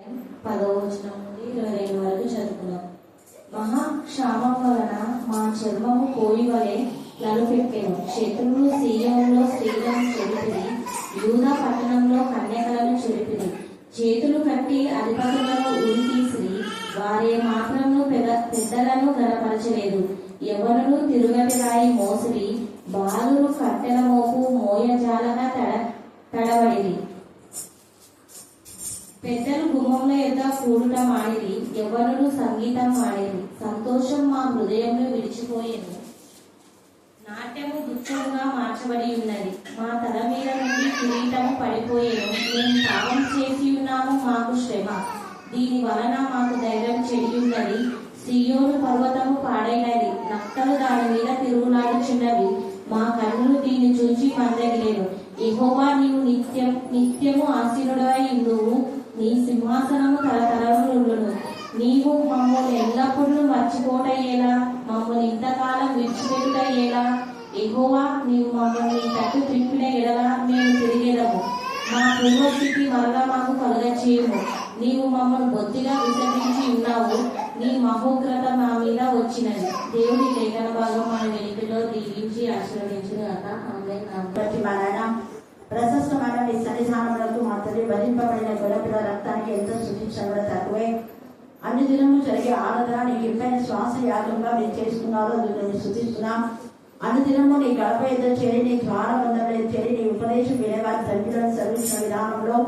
10వ వచనం నుండి 22 వరకు చదువుకున్నాం. మహాక్షామం వలన మా చర్మము కోయి వలె నలుపెక్కెను. శత్రువులు సీయోనులో స్త్రీలను చెరిపిరి, యూదా పట్టణంలో కన్యకలను చెరిపిరి. చేతులు కట్టి అధిపతులను ఉరితీసిరి, వారే మాత్రము పెద్దలను గనపరచలేదు. యవ్వనులు తిరుగటి రాయి మోసిరి, బాలురు కట్టెల మోపు మోయజాలగా తడబడిరి. పెద్దలు గుమ్మంలో ఎద్ద కూడుట మాడిరి, యవ్వనులు సంగీతం మాడిరి. సంతోషం మా హృదయంలో విడిచిపోయేను, నాట్యము దుఃఖముగా మార్చబడి ఉన్నది. మా తల మీద నుండి కిరీటము పడిపోయేను. మేము పాపం చేసి ఉన్నాము, మాకు శ్రమ, దీని వలన మాకు ధైర్యం చెడి ఉన్నది. సీయోను పర్వతము పాడైనది, నక్కలు దాని మీద తిరుగులాడుచున్నవి. మా కన్నులు దీన్ని చూచి మందగిలేను. యెహోవా, నీవు నిత్యము ఆసీనుడవై ఉండువు, నీ సింహాసనము తరతరములుండును. నీవు మమ్మల్ని ఎల్లప్పుడూ మర్చిపోటయ్యేలా, మమ్మల్ని ఇంతకాలం విడిచిపెట్టుటయ్యేలా. యెహోవా, నీవు మమ్మల్ని తట్టు త్రిప్పిన ఎడల మేము తిరిగేదము. మా పూర్వస్థితి మరలా మాకు కలుగచేయము. నీవు మమ్మల్ని బొత్తిగా విసర్జించి ఉన్నావు, నీ మహోగ్రత మా మీద వచ్చినది. దేవుడి లేఖన భాగం మన వెలుగులో దీవించి ఆశీర్వదించిన ప్రశస్తమైన మీ సన్నిధానములకు మా తల్లి వరింపబడిన గొడపిల్ల రక్తానికి ఎంతో సూచించడం కూడా తక్కువే. అన్ని దినము జరిగే ఆరాధన నీకు ఇంపైన శ్వాస యాగంగా మీరు చేసుకున్నారో నేను సూచిస్తున్నాం. అన్ని దినము నీ గడప ఎదురు చేరి, నీ ద్వారబంధంలో చేరి, నీ ఉపదేశం వినేవారి తండ్రులను సర్వించిన విధానంలో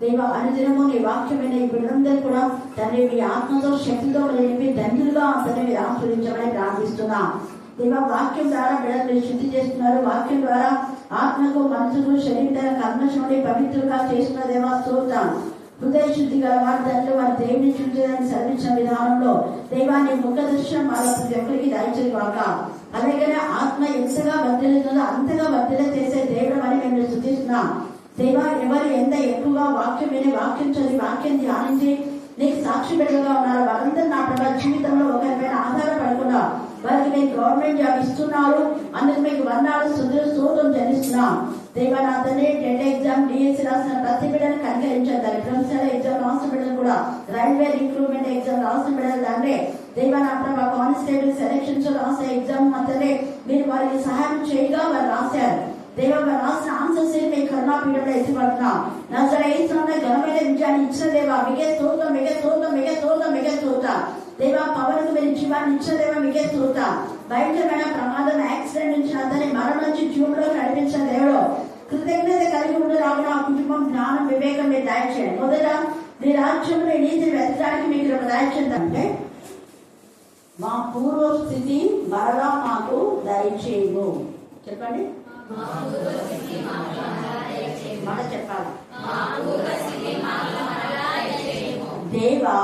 దేవ అన్ని దినము నీ వాక్యమైన ఈ బిడ్డలందరూ కూడా తండ్రి మీ ఆత్మతో శక్తితో నిలిపి తండ్రులుగా అతన్ని మీరు ఆస్వాదించమని ప్రార్థిస్తున్నాం. దేవ వాక్యం ద్వారా బిడ్డలు మీరు శుద్ధి చేస్తున్నారు. వాక్యం ద్వారా ఆత్మకు మనసుకు శరీర కర్మశుని పవిత్రంగా చేస్తున్న దేవా స్తోత్రం. హృదయ శుద్ధి గల వారి తండ్రి వారి దేవుని శుద్ధిని సర్వించిన విధానంలో దేవాన్ని ముఖ దర్శనం వాళ్ళ ప్రతి ఒక్కరికి దయచేది కాక. అలాగనే ఆత్మ ఎంతగా వర్ధిల్లుతుందో అంతగా వర్ధిల్ల చేసే దేవుడు అని మేము స్తుతిస్తున్నాం. దేవా, ఎవరు ఎంత ఎక్కువగా వాక్యం విని, వాక్యం చదివి, వాక్యం ధ్యానించి నీకు సాక్షి బిడ్డలుగా ఉన్నారు, వారందరూ నా ప్రభావ జీవితంలో ఒకరిపైన ఆధారపడకుండా వారికి మీరు గవర్నమెంట్ జాబ్ ఇస్తున్నారు. అందుకు మీకు వర్ణాలు స్తోత్రం చెల్లిస్తున్నాం. దేవా, నా తండ్రి టెట్ ఎగ్జామ్, డిఎస్సి రాసిన ప్రతి బిడ్డను కనికరించారు. ప్రొఫెసర్ ఎగ్జామ్ రాసిన బిడ్డలు కూడా, రైల్వే రిక్రూట్మెంట్ ఎగ్జామ్ రాసిన బిడ్డలు తండ్రి దేవా, నా ప్రభావ కానిస్టేబుల్ సెలక్షన్స్ రాసే ఎగ్జామ్ మాత్రమే మీరు వారికి సహాయం చేయగా వారు రాశారు. దేవా, వారు రాసిన ఆన్సర్స్ మీ కరుణాపీఠంలో ఎత్తిపడుతున్నాం. నజరేయున్న ఘనమైన విజయాన్ని ఇచ్చిన దేవా మీకే స్తోత్రం, మీకే స్తోత్రం, మీకే స్తోత్రం, మీకే స్తోత్రం. దేవా, పవన్ మీరు జీవాన్ని ఇచ్చిన దేవా మీకే స్తోత్రం. భయంకరమైన ప్రమాదం, యాక్సిడెంట్ నుంచి అతని మరణం నుంచి జీవంలో నడిపించిన దేవుడు కృతజ్ఞత కలిగి ఉండేలాగా ఆ కుటుంబం జ్ఞానం వివేకం మీరు దయచేయండి. మొదట మీ రాజ్యంలో నీతిని వెతకడానికి మీకు ఒక దయచేయండి. అంటే మా పూర్వ స్థితి మరలా మాకు దయచేయము. చెప్పండి, మాట చెప్పాలి. దేవా,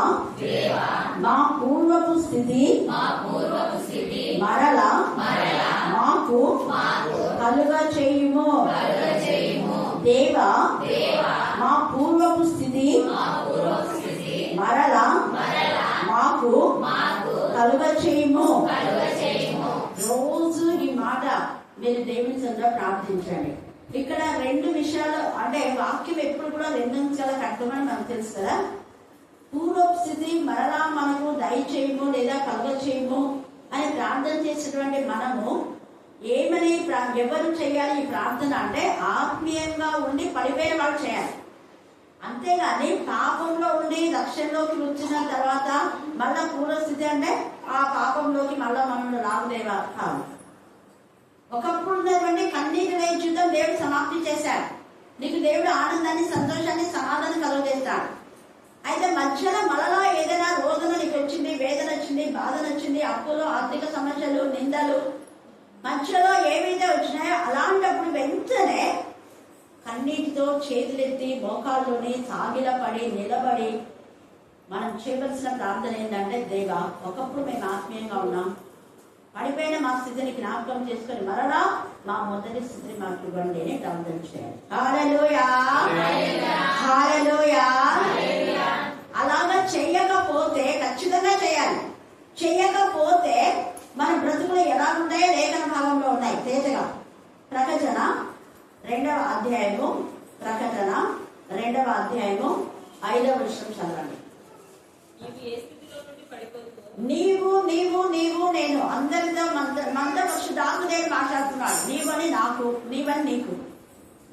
మా పూర్వపు స్థితి మరలా మాకు కలుగ చేయుము. దేవా, మా పూర్వపు స్థితి మరలా మాకు కలుగ చేయుము. రోజు ఈ మాట మీరు దేవుని సన్నిధిలో ప్రార్థించండి. ఇక్కడ రెండు విషయాలు, అంటే వాక్యం ఎప్పుడు కూడా రెండు అంశాలు కట్టమని మనకు తెలుసు కదా. పూర్వపు స్థితి మరలా మనకు దయచేయము లేదా కలుగ చేయము అని ప్రార్థన చేసేటువంటి మనము ఏమని ఎవరు చేయాలి ఈ ప్రార్థన అంటే ఆత్మీయంగా ఉండి పడిపోయిన వాళ్ళు చేయాలి. అంతేగాని పాపంలో ఉండి రక్షణలోకి వచ్చిన తర్వాత మళ్ళా పూర్వస్థితి అంటే ఆ పాపంలోకి మళ్ళా మనం రావుదేవా కాదు. ఒకప్పుడు ఉన్నటువంటి కన్నీటి లేని జీవితం దేవుడు సమాప్తి చేశాడు. నీకు దేవుడు ఆనందాన్ని, సంతోషాన్ని, సమాధానం కలుగజేస్తాడు. అయితే మధ్యలో మళ్ళా ఏదైనా రోదన నీకు వచ్చింది, వేదన వచ్చింది, బాధ వచ్చింది, అప్పులు, ఆర్థిక సమస్యలు, నిందలు మధ్యలో ఏవైతే వచ్చినాయో అలాంటప్పుడు వెంటనే కన్నీటితో చేతులెత్తి మోకాల్లోని సాగిలపడి నిలబడి మనం చేయవలసిన ప్రార్థన ఏంటంటే, దేవా, ఒకప్పుడు మేము ఆత్మీయంగా ఉన్నాం, పడిపోయిన మా స్థితిని జ్ఞాపకం చేసుకొని మరలా మా మొదటి స్థితిని మాకు ఇవ్వండి అని ప్రార్థన చేయాలి. హల్లెలూయా, హల్లెలూయా. అలాగా చెయ్యకపోతే ఖచ్చితంగా చేయాలి. చెయ్యకపోతే మన బ్రతుకులు ఎలా ఉన్నాయో లేఖన భాగంలో ఉన్నాయి తేజగా. ప్రకటన 2వ అధ్యాయము 5వ వచనం చదవండి. చెప్పండి. నీవు ఏ స్థితిలో నుండి పడిపోతుందో నీవు నేను అందరితో మనతో పరిశుద్ధాత్మదేవుడు మాట్లాడుతున్నాడు. నీవని నాకు, నీవని నీకు.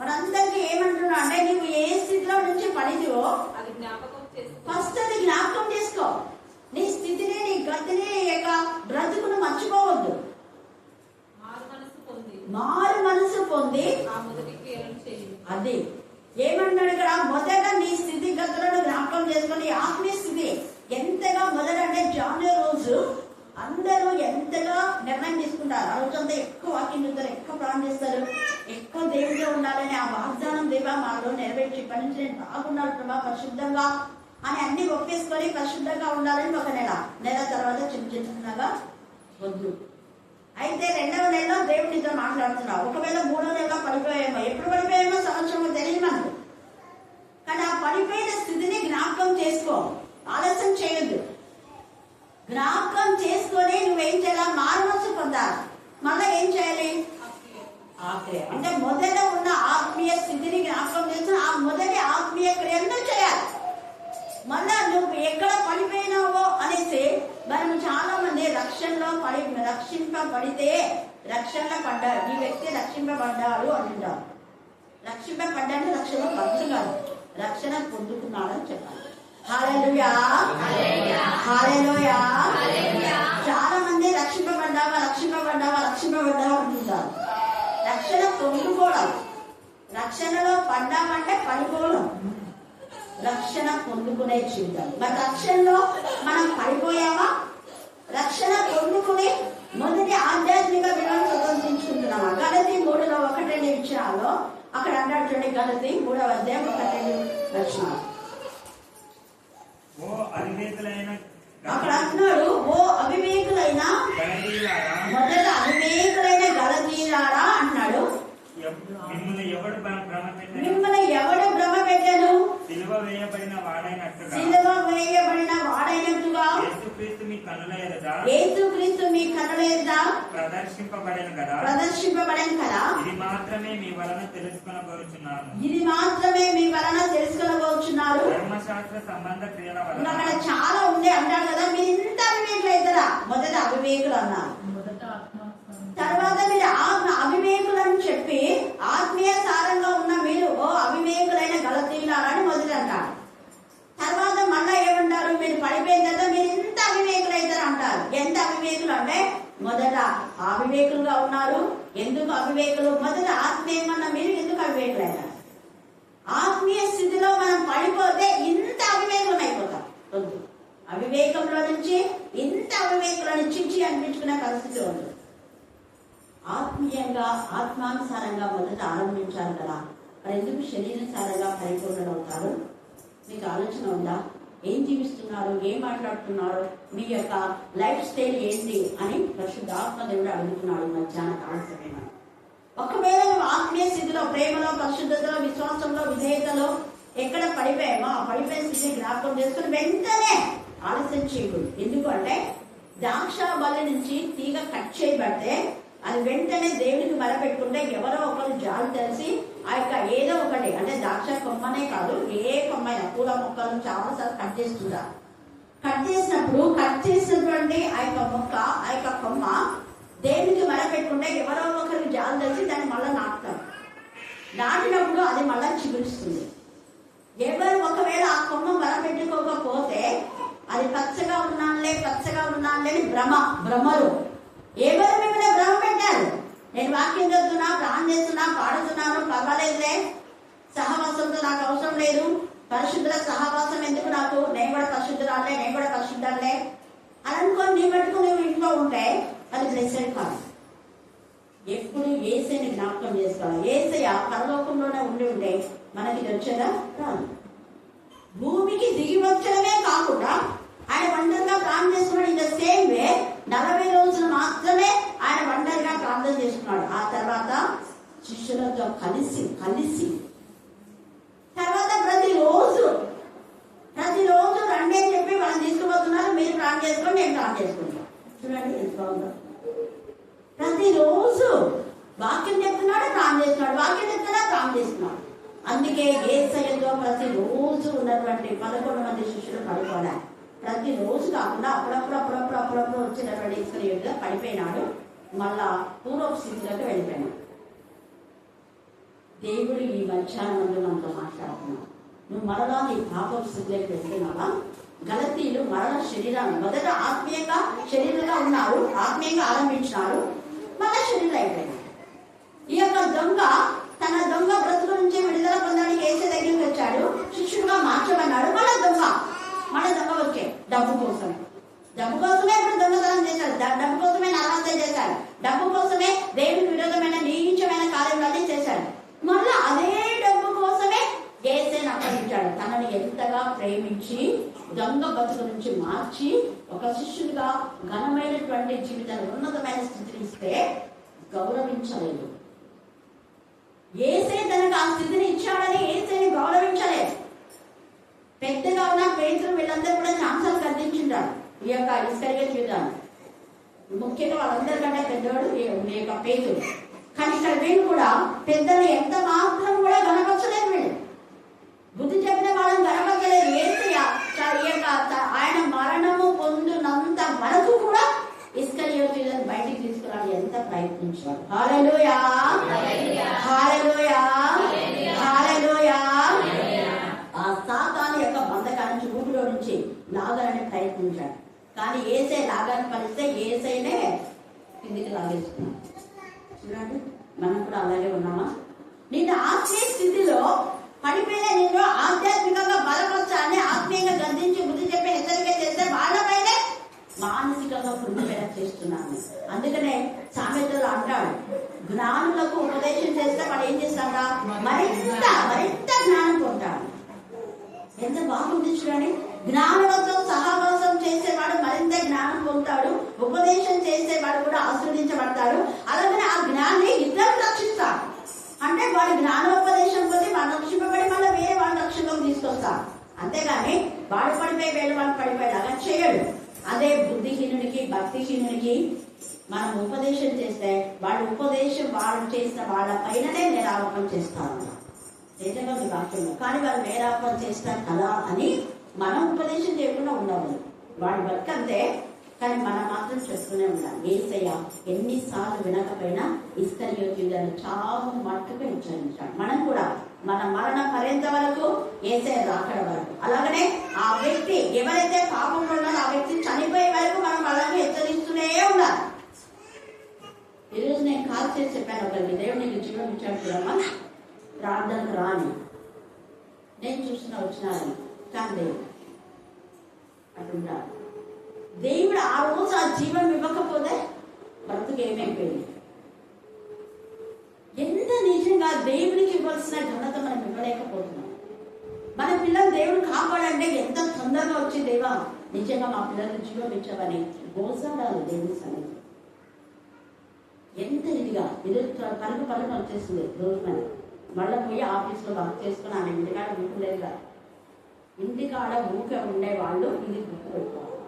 మనందరికీ ఏమంటున్నా అంటే నీవు ఏ స్థితిలో నుంచి పడిదివో అది జ్ఞాపకం చేసుకో. ఫస్ట్ అది జ్ఞాపకం చేసుకో. నీ స్థితిని, నీ గతిని, నీ యొక్క బ్రతుకును మర్చిపోవద్దు. మారు మనసు పొంది ఆ మొదటి క్రియలను చేయి. అది ఏమన్నాడు ఇక్కడ? మొదట నీ స్థితి గతులను జ్ఞాపకం చేసుకుని ఆత్మీయ స్థితి ఎంతగా మొదట అంటే జానే రోజు అందరూ ఎంతగా నిర్ణయం తీసుకుంటారు. ఆ రోజంతా ఎక్కువ వాక్యం చూస్తారు, ఎక్కువ ప్రాణం చేస్తారు, ఎక్కువ దేవుడిలో ఉండాలని ఆ వాగ్దానం దేవా మాలో నెరవేర్చి ఇప్పటి నుంచి నేను బాగున్నాడు ప్రభా పరిశుద్ధంగా అని అన్ని ఒప్పేసుకొని పరిశుద్ధంగా ఉండాలని ఒక నెల తర్వాత చిన్నగా వద్దు. అయితే 2వ నెలలో దేవుడితో మాట్లాడుతున్నావు. ఒకవేళ 3వ నెలలో పడిపోయామో, ఎప్పుడు పడిపోయామో సంవత్సరం తెలియదు మనకు. కానీ ఆ పడిపోయిన స్థితిని జ్ఞాపకం చేసుకో, ఆలస్యం చేయొద్దు. జ్ఞాపకం చేసుకొని నువ్వేం చేయాలి? మారుమనసు పొందాలి. మళ్ళీ ఏం చేయాలి? అంటే మొదట ఉన్న ఆత్మీయ స్థితిని జ్ఞాపకం చేసుకుని ఆ మొదటి ఆత్మీయ క్రియలను చేయాలి. మళ్ళా నువ్వు ఎక్కడ పడిపోయినావో అనేసి మనం చాలా మంది రక్షింపబడితే రక్షణలో పడ్డారు, ఈ వ్యక్తి రక్షింపబడ్డాడు అంటారు. రక్షింపబడ్డాడు, రక్షణ పడుతున్నాడు, రక్షణ పొందుతున్నాడని చెప్పాలి. హల్లెలూయా, హల్లెలూయా. చాలా మంది రక్షింపబడ్డావా అంటుంటారు. రక్షణ పొందుకోవడం, రక్షణలో పడ్డామంటే పడిపోవడం, రక్షణ పొందుకునే జీవితం. మరి రక్షణలో మనం పడిపోయామా? రక్షణ పొందుకుని మొదటి ఆధ్యాత్మిక విలువను స్వతంత్రించుకుంటున్నామా? గలతీ 3లో 1-2 విషయాల్లో అక్కడ అన్నాడు చూడండి. గలతీ 3వ అధ్యాయం 1-2 వచనాలు. అక్కడ అంటున్నాడు, ఓ అవివేకులైన మొదట అవివేకులైన గలతీయులారా అన్నాడు. మిమ్మల్ని ఎవడు భ్రమ పెట్టాను? సిలువ వేయబడిన వాడైనట్టుగా యేసుక్రీస్తు మీ కన్నుల ఎదుట ప్రదర్శింపబడెను కదా. ఇది మాత్రమే మీ వలన తెలుసుకొనగోరుచున్నారు. ధర్మశాస్త్ర సంబంధ క్రియల వలన. అక్కడ చాలా ఉంది అంటారు కదా, మీరు ఇంత అవివేకులు అవుతారా? మొదట అవివేకులు అన్నారు, తర్వాత మీరు అవివేకులని చెప్పి ఆత్మీయ సారంగా ఉన్న మీరు ఓ అవివేకులైన గలతీయులారని మొదటి అంటారు. తర్వాత మళ్ళా ఏమంటారు? మీరు పడిపోయిన తర్వాత మీరు ఎంత అవివేకులు అవుతారు అంటారు. ఎంత అవివేకులు అంటే మొదట అవివేకులుగా ఉన్నారు. ఎందుకు అవివేకులు? మొదట ఆత్మీయమన్న మీరు ఎందుకు అవివేకులు అయినారు? ఆత్మీయ స్థితిలో మనం పడిపోతే ఇంత అవివేకులు అయిపోతాం. అవివేకంలో నుంచి ఇంత అవివేకులను చించి అనిపించుకునే పరిస్థితి ఉంది. ఆత్మీయంగా ఆత్మానుసారంగా మొదట ఆరంభించాలి కదా. మరి ఎందుకు శరీరానుసారంగా పరిపూర్ణలు అవుతారు? మీకు ఆలోచన ఉందా? ఏం జీవిస్తున్నారు, ఏం మాట్లాడుతున్నారు, మీ యొక్క లైఫ్ స్టైల్ ఏంటి అని పరిశుద్ధాత్మ దేవుడు అడుగుతున్నాడు మధ్యాహ్న కాల సమయంలో. ఒకవేళ నువ్వు ఆత్మీయ స్థితిలో, ప్రేమలో, పరిశుద్ధతలో, విశ్వాసంలో, విధేయతలో ఎక్కడ పడిపోయామో ఆ పడిపోయిన స్థితిని జ్ఞాపకం చేసుకుని వెంటనే ఆలస్యం చేయకూడదు. ఎందుకంటే ద్రాక్ష బల్లి నుంచి తీగ కట్ చేయబడితే అది వెంటనే దేవునికి మొరపెట్టుకుంటే ఎవరో ఒకరు జాలి తెలిసి ఆ యొక్క ఏదో ఒకటి, అంటే ద్రాక్ష కొమ్మనే కాదు, ఏ కొమ్మైనా పూల మొక్కలను చాలాసార్లు కట్ చేస్తున్నారు. కట్ చేసినటువంటి ఆ యొక్క మొక్క, ఆ యొక్క కొమ్మ దేవునికి మొరపెట్టుకుంటే ఎవరో ఒకరికి జాలి తెలిసి దాన్ని మళ్ళీ నాటుతారు. నాటినప్పుడు అది మళ్ళీ చిగురిస్తుంది. ఎవరు ఒకవేళ ఆ కొమ్మ మొరపెట్టుకోకపోతే అది పచ్చగా ఉన్నానులే అని భ్రమలు. ఎవరు మిమ్మల్ని భ్రమ పెట్టారు? నేను వాక్యం చదువుతున్నా, ప్రాణం చేస్తున్నా, పాడుతున్నాను, పర్వాలేదులే, సహవాసంతో నాకు అవసరం లేదు, పరిశుద్ధుల సహవాసం ఎందుకు నాకు, నేను కూడా పరిశుద్ధురాలే అని అనుకొని నీ మటుకు నువ్వు ఇంట్లో ఉంటే అది బ్లెస్సెడ్ కాదు. ఎప్పుడు యేసయ్యని జ్ఞాపకం చేసుకోవాలి. యేసయ్య పరలోకంలోనే ఉండే మనకి వచ్చేదా? రాదు. భూమికి దిగి వచ్చడమే కాకుండా ఆయన ఒంటరిగా ప్రార్థన చేసుకున్నాడు. ఇన్ ద సేమ్ వే 40 రోజులు మాత్రమే ఆయన ఒంటరిగా ప్రార్థన చేసుకున్నాడు. ఆ తర్వాత శిష్యులతో కలిసి తర్వాత ప్రతిరోజు రండి అని చెప్పి వాళ్ళని తీసుకుపోతున్నారు. మీరు ప్రార్థన చేసుకోండి, నేను ప్రార్థన చేసుకుంటాను. చూడండి ఎంత బాగుందో. ప్రతిరోజు వాక్యం చెప్తున్నాడు, ప్రార్థన చేస్తున్నాడు, వాక్యం చెప్తున్నాడు, ప్రార్థన చేస్తున్నాడు. అందుకే యేసయ్యతో ప్రతిరోజు ఉన్నటువంటి 11 మంది శిష్యులు పడిపోలే. ప్రతిరోజు కాకుండా అప్పుడప్పుడు వచ్చినటువంటి ఇస్కరియోతుగా పడిపోయినాడు. మళ్ళా పూర్వపు స్థితిలోకి వెళ్ళిపోయినాడు. దేవుడు ఈ మధ్యాహ్నంలో మనతో మాట్లాడుతున్నాడు. నువ్వు మరలా నీ పాపపు స్థితిలోకి వెళ్తున్నావా? గలతీయులు మరల శరీరాన్ని మొదట ఆత్మీయంగా శరీరంగా ఉన్నారు, ఆత్మీయంగా ఆరంభించినారు, మళ్ళా శరీరం అయిపోయినారు. ఈ యొక్క దొంగ తన దొంగ బ్రతుకు నుంచి విడుదల పొందడానికి యేసు దగ్గరికి వచ్చాడు, శిష్యుడుగా మార్చమన్నాడు. మన దొంగ వచ్చే డబ్బు కోసమే ఇప్పుడు దొంగతనం చేశాడు, డబ్బు కోసమే నరహత్య చేశాడు, డబ్బు కోసమే దేవునికి విరోధమైన నీచమైన కార్యక్రమాన్ని చేశాడు. మళ్ళా అదే డబ్బు కోసమే యేసుని అప్పగించాడు. తనని ఎంతగా ప్రేమించి దొంగ బతుకు నుంచి మార్చి ఒక శిష్యుడిగా ఘనమైనటువంటి జీవితాన్ని, ఉన్నతమైన స్థితిని ఇస్తే గౌరవించలేదు. యేసే తనకు ఆ స్థితిని ఇచ్చాడని యేసేని గౌరవించలేదు. పెద్దగా ఉన్న పేతురు వీళ్ళందరూ కూడా ఛాన్సాలు కల్పించుంటారు ఈ యొక్క ఇస్కరియోతు యూదాను. ముఖ్యంగా వాళ్ళందరికంటే పెద్దవాడు ఈ యొక్క పేతురు. కానీ ఇక్కడ వీళ్ళు కూడా పెద్దలు ఎంత మాత్రం కూడా గణపరచలేదు. వీళ్ళు బుద్ధి చెప్పిన వాళ్ళని గణపరచలేదు. ఆయన మరణము పొందినంత వరకు కూడా ఇస్కరియోతు యూదాను బయటికి తీసుకురావాలి ఎంత ప్రయత్నించారు. హల్లెలూయా, హల్లెలూయా, హల్లెలూయా. ఆ సాతాను యొక్క బంధకాన్ని ఊపిలో నుంచి లాగాలని ప్రయత్నించాడు. కానీ యేసే లాగాన్ని పరిస్తే యేసైనే కిందికి లాగేసుకున్నాడు. చూడండి, మనం కూడా అలాగే ఉన్నామా? నిన్ను ఆత్మీయ స్థితిలో పడిపోయిన నిన్ను ఆధ్యాత్మికంగా బలపరచాలని ఆత్మీయంగా గద్దించి బుద్ధి చెప్పి హెచ్చరిక చేస్తే వాళ్ళపైనే మానసికంగా పుణ్యపేట చేస్తున్నాను. అందుకనే సామెతలు అంటాడు, జ్ఞానులకు ఉపదేశం చేస్తే వాడు ఏం చేస్తాడా? మరింత జ్ఞానం పొందాడు. ఎంత బాగుంది చూడండి. జ్ఞానులతో సహవాసం చేసేవాడు మరింత జ్ఞానం పొందుతాడు, ఉపదేశం చేసేవాడు కూడా ఆశీర్వదించబడతాడు. అలాగే ఆ జ్ఞాన్ని ఇద్దరు రక్షిస్తాడు. అంటే వాడి జ్ఞానోపదేశం కొద్ది వాడు రక్షింపబడి మళ్ళీ వేరే వాళ్ళ రక్షణలోకి తీసుకొస్తాడు. అంతేగాని వాడు పడిపోయి వేరే వాళ్ళు పడిపోయేలాగా చేయడు. అదే బుద్ధిహీనునికి భక్తిహీనునికి మనం ఉపదేశం చేస్తే వాడు ఉపదేశం వాడు చేసిన వాళ్ళ పైననే నేరారోపణ చేస్తాను నిజంగా వాక్యంలో. కానీ వాళ్ళు నేరారోపణ చేస్తారు కదా అని మనం ఉపదేశం చేయకుండా ఉండవు. వాడి బతుకంతే, కానీ మనం మాత్రం చెప్తూనే ఉండాలి. యేసయ్య ఎన్నిసార్లు వినకపోయినా ఇస్కరియోతు యూదాను చావు మట్టుకు హెచ్చరించాడు. మనం కూడా మన మరణ పర్యంత వరకు యేసయ్య రాకడ వరకు, అలాగనే ఆ వ్యక్తి ఎవరైతే పాపంలో ఉన్నారో ఆ వ్యక్తి చనిపోయే వరకు మనం వాళ్ళని హెచ్చరిస్తూనే ఉండాలి. ఈరోజు నేను కాల్ చేసి చెప్పాను ఒకరికి, దేవుడు నీకు జీవం ఇచ్చాడు చూడమ్మా, ప్రార్థనకు రాని నేను చూసిన వచ్చినాను. కానీ దేవుడు అట్లుంటాడు. దేవుడు ఆ రోజు ఆ జీవం ఇవ్వకపోతే బ్రతుకు ఏమైపోయింది. ఎంత నిజంగా దేవుడికి ఇవ్వాల్సిన ఘనత మనం ఇవ్వలేకపోతున్నాం. మన పిల్లలు దేవుడు కాపాడంటే ఎంత తొందరగా వచ్చి దేవా నిజంగా మా పిల్లలకు జీవం ఇచ్చావని గోసాడాలి దేవుడి సన్నిధి. ఎంత ఇదిగా పలుకు వచ్చేస్తుంది రోజు మనం మళ్ళీ పోయి ఆఫీస్లో వర్క్ చేసుకుని ఆమె ఇంటికాడ ఊరుకులేదు కదా. ఇంటికాడ ఊక ఉండే వాళ్ళు ఇది గుర్తుపెట్టుకోవాలి.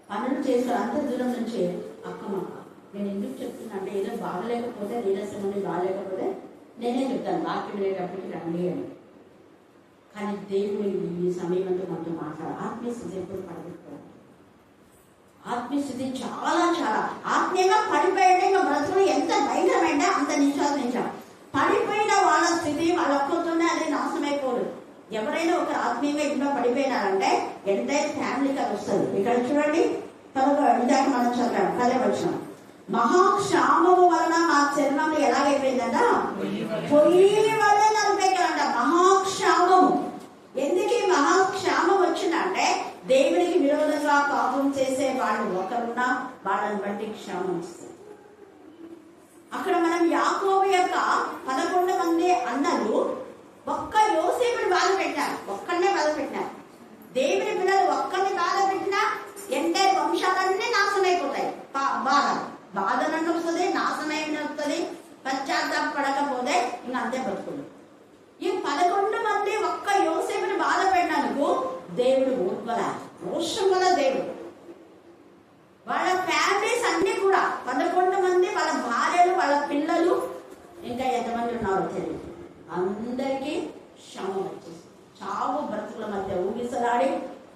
పనులు చేస్తారు అంత దూరం నుంచి అక్కమక్క. నేను ఎందుకు చెప్తున్నా అంటే ఏదో బాగలేకపోతే నీరసం నుండి బాగలేకపోతే నేనే చెప్తాను వాక్యం లేకపోతే రండి అని. కానీ దేవుడు ఈ సమయంలో మనతో మాట్లాడాలి. ఆత్మీయ స్థితి ఎప్పుడు పడిపోవాలి. ఆత్మీయ స్థితి చాలా చాలా ఆత్మీయంగా పడిపోయాడే ఇంకా బ్రతుకులు ఎంత భయంకరమైనా అంత నిశ్వాసించాం. పడిపోయిన వాళ్ళ స్థితి వాళ్ళ ఒక్కతోనే అది నాశనమైపోదు. ఎవరైనా ఒక ఆత్మీయంగా ఇంట్లో పడిపోయినారంటే ఎంటైర్ ఫ్యామిలీకి అది వస్తుంది. ఇక్కడ చూడండి, ఇందాక మనం చదివాం 10వ వచనం, మహాక్షామము వలన మా చర్మం ఎలాగైపోయిందంట, పొయ్యి వల్ల నలిపేయాలంట. మహాక్షామము. ఎందుకు ఈ మహాక్షామం వచ్చిందంటే దేవునికి విరోధంగా పాపం చేసే వాళ్ళు ఒకరున్నా వాళ్ళని బట్టి క్షామం వస్తుంది. అక్కడ మనం యాకోబు యొక్క 11 మంది అన్నలు ఒక్క యోసేపుని బాధ పెట్టారు, ఒక్కడనే బాధ పెట్టారు. దేవుని పిల్లలు ఒక్కరిని బాధ పెట్టినా ఎంటైర్ వంశాలన్నీ నాశనం అయిపోతాయి. బాధనన్ను వస్తుంది, నాశనం వస్తుంది. పశ్చాత్తాపడకపోతే ఇంకా అంతే బతుకులు. ఈ 11 మంది ఒక్క యోసేపుని బాధ పెట్టినందుకు దేవుడు ఊర్వల రోషం వల్ల దేవుడు వాళ్ళ ఫ్యామిలీస్ అన్ని కూడా 11 మంది, వాళ్ళ భార్యలు, వాళ్ళ పిల్లలు, ఇంకా ఎంతమంది ఉన్నారో తెలియదు, అందరికీ శ్రమ వచ్చేసి చావు బ్రతుకుల మధ్య ఊగిసలాడి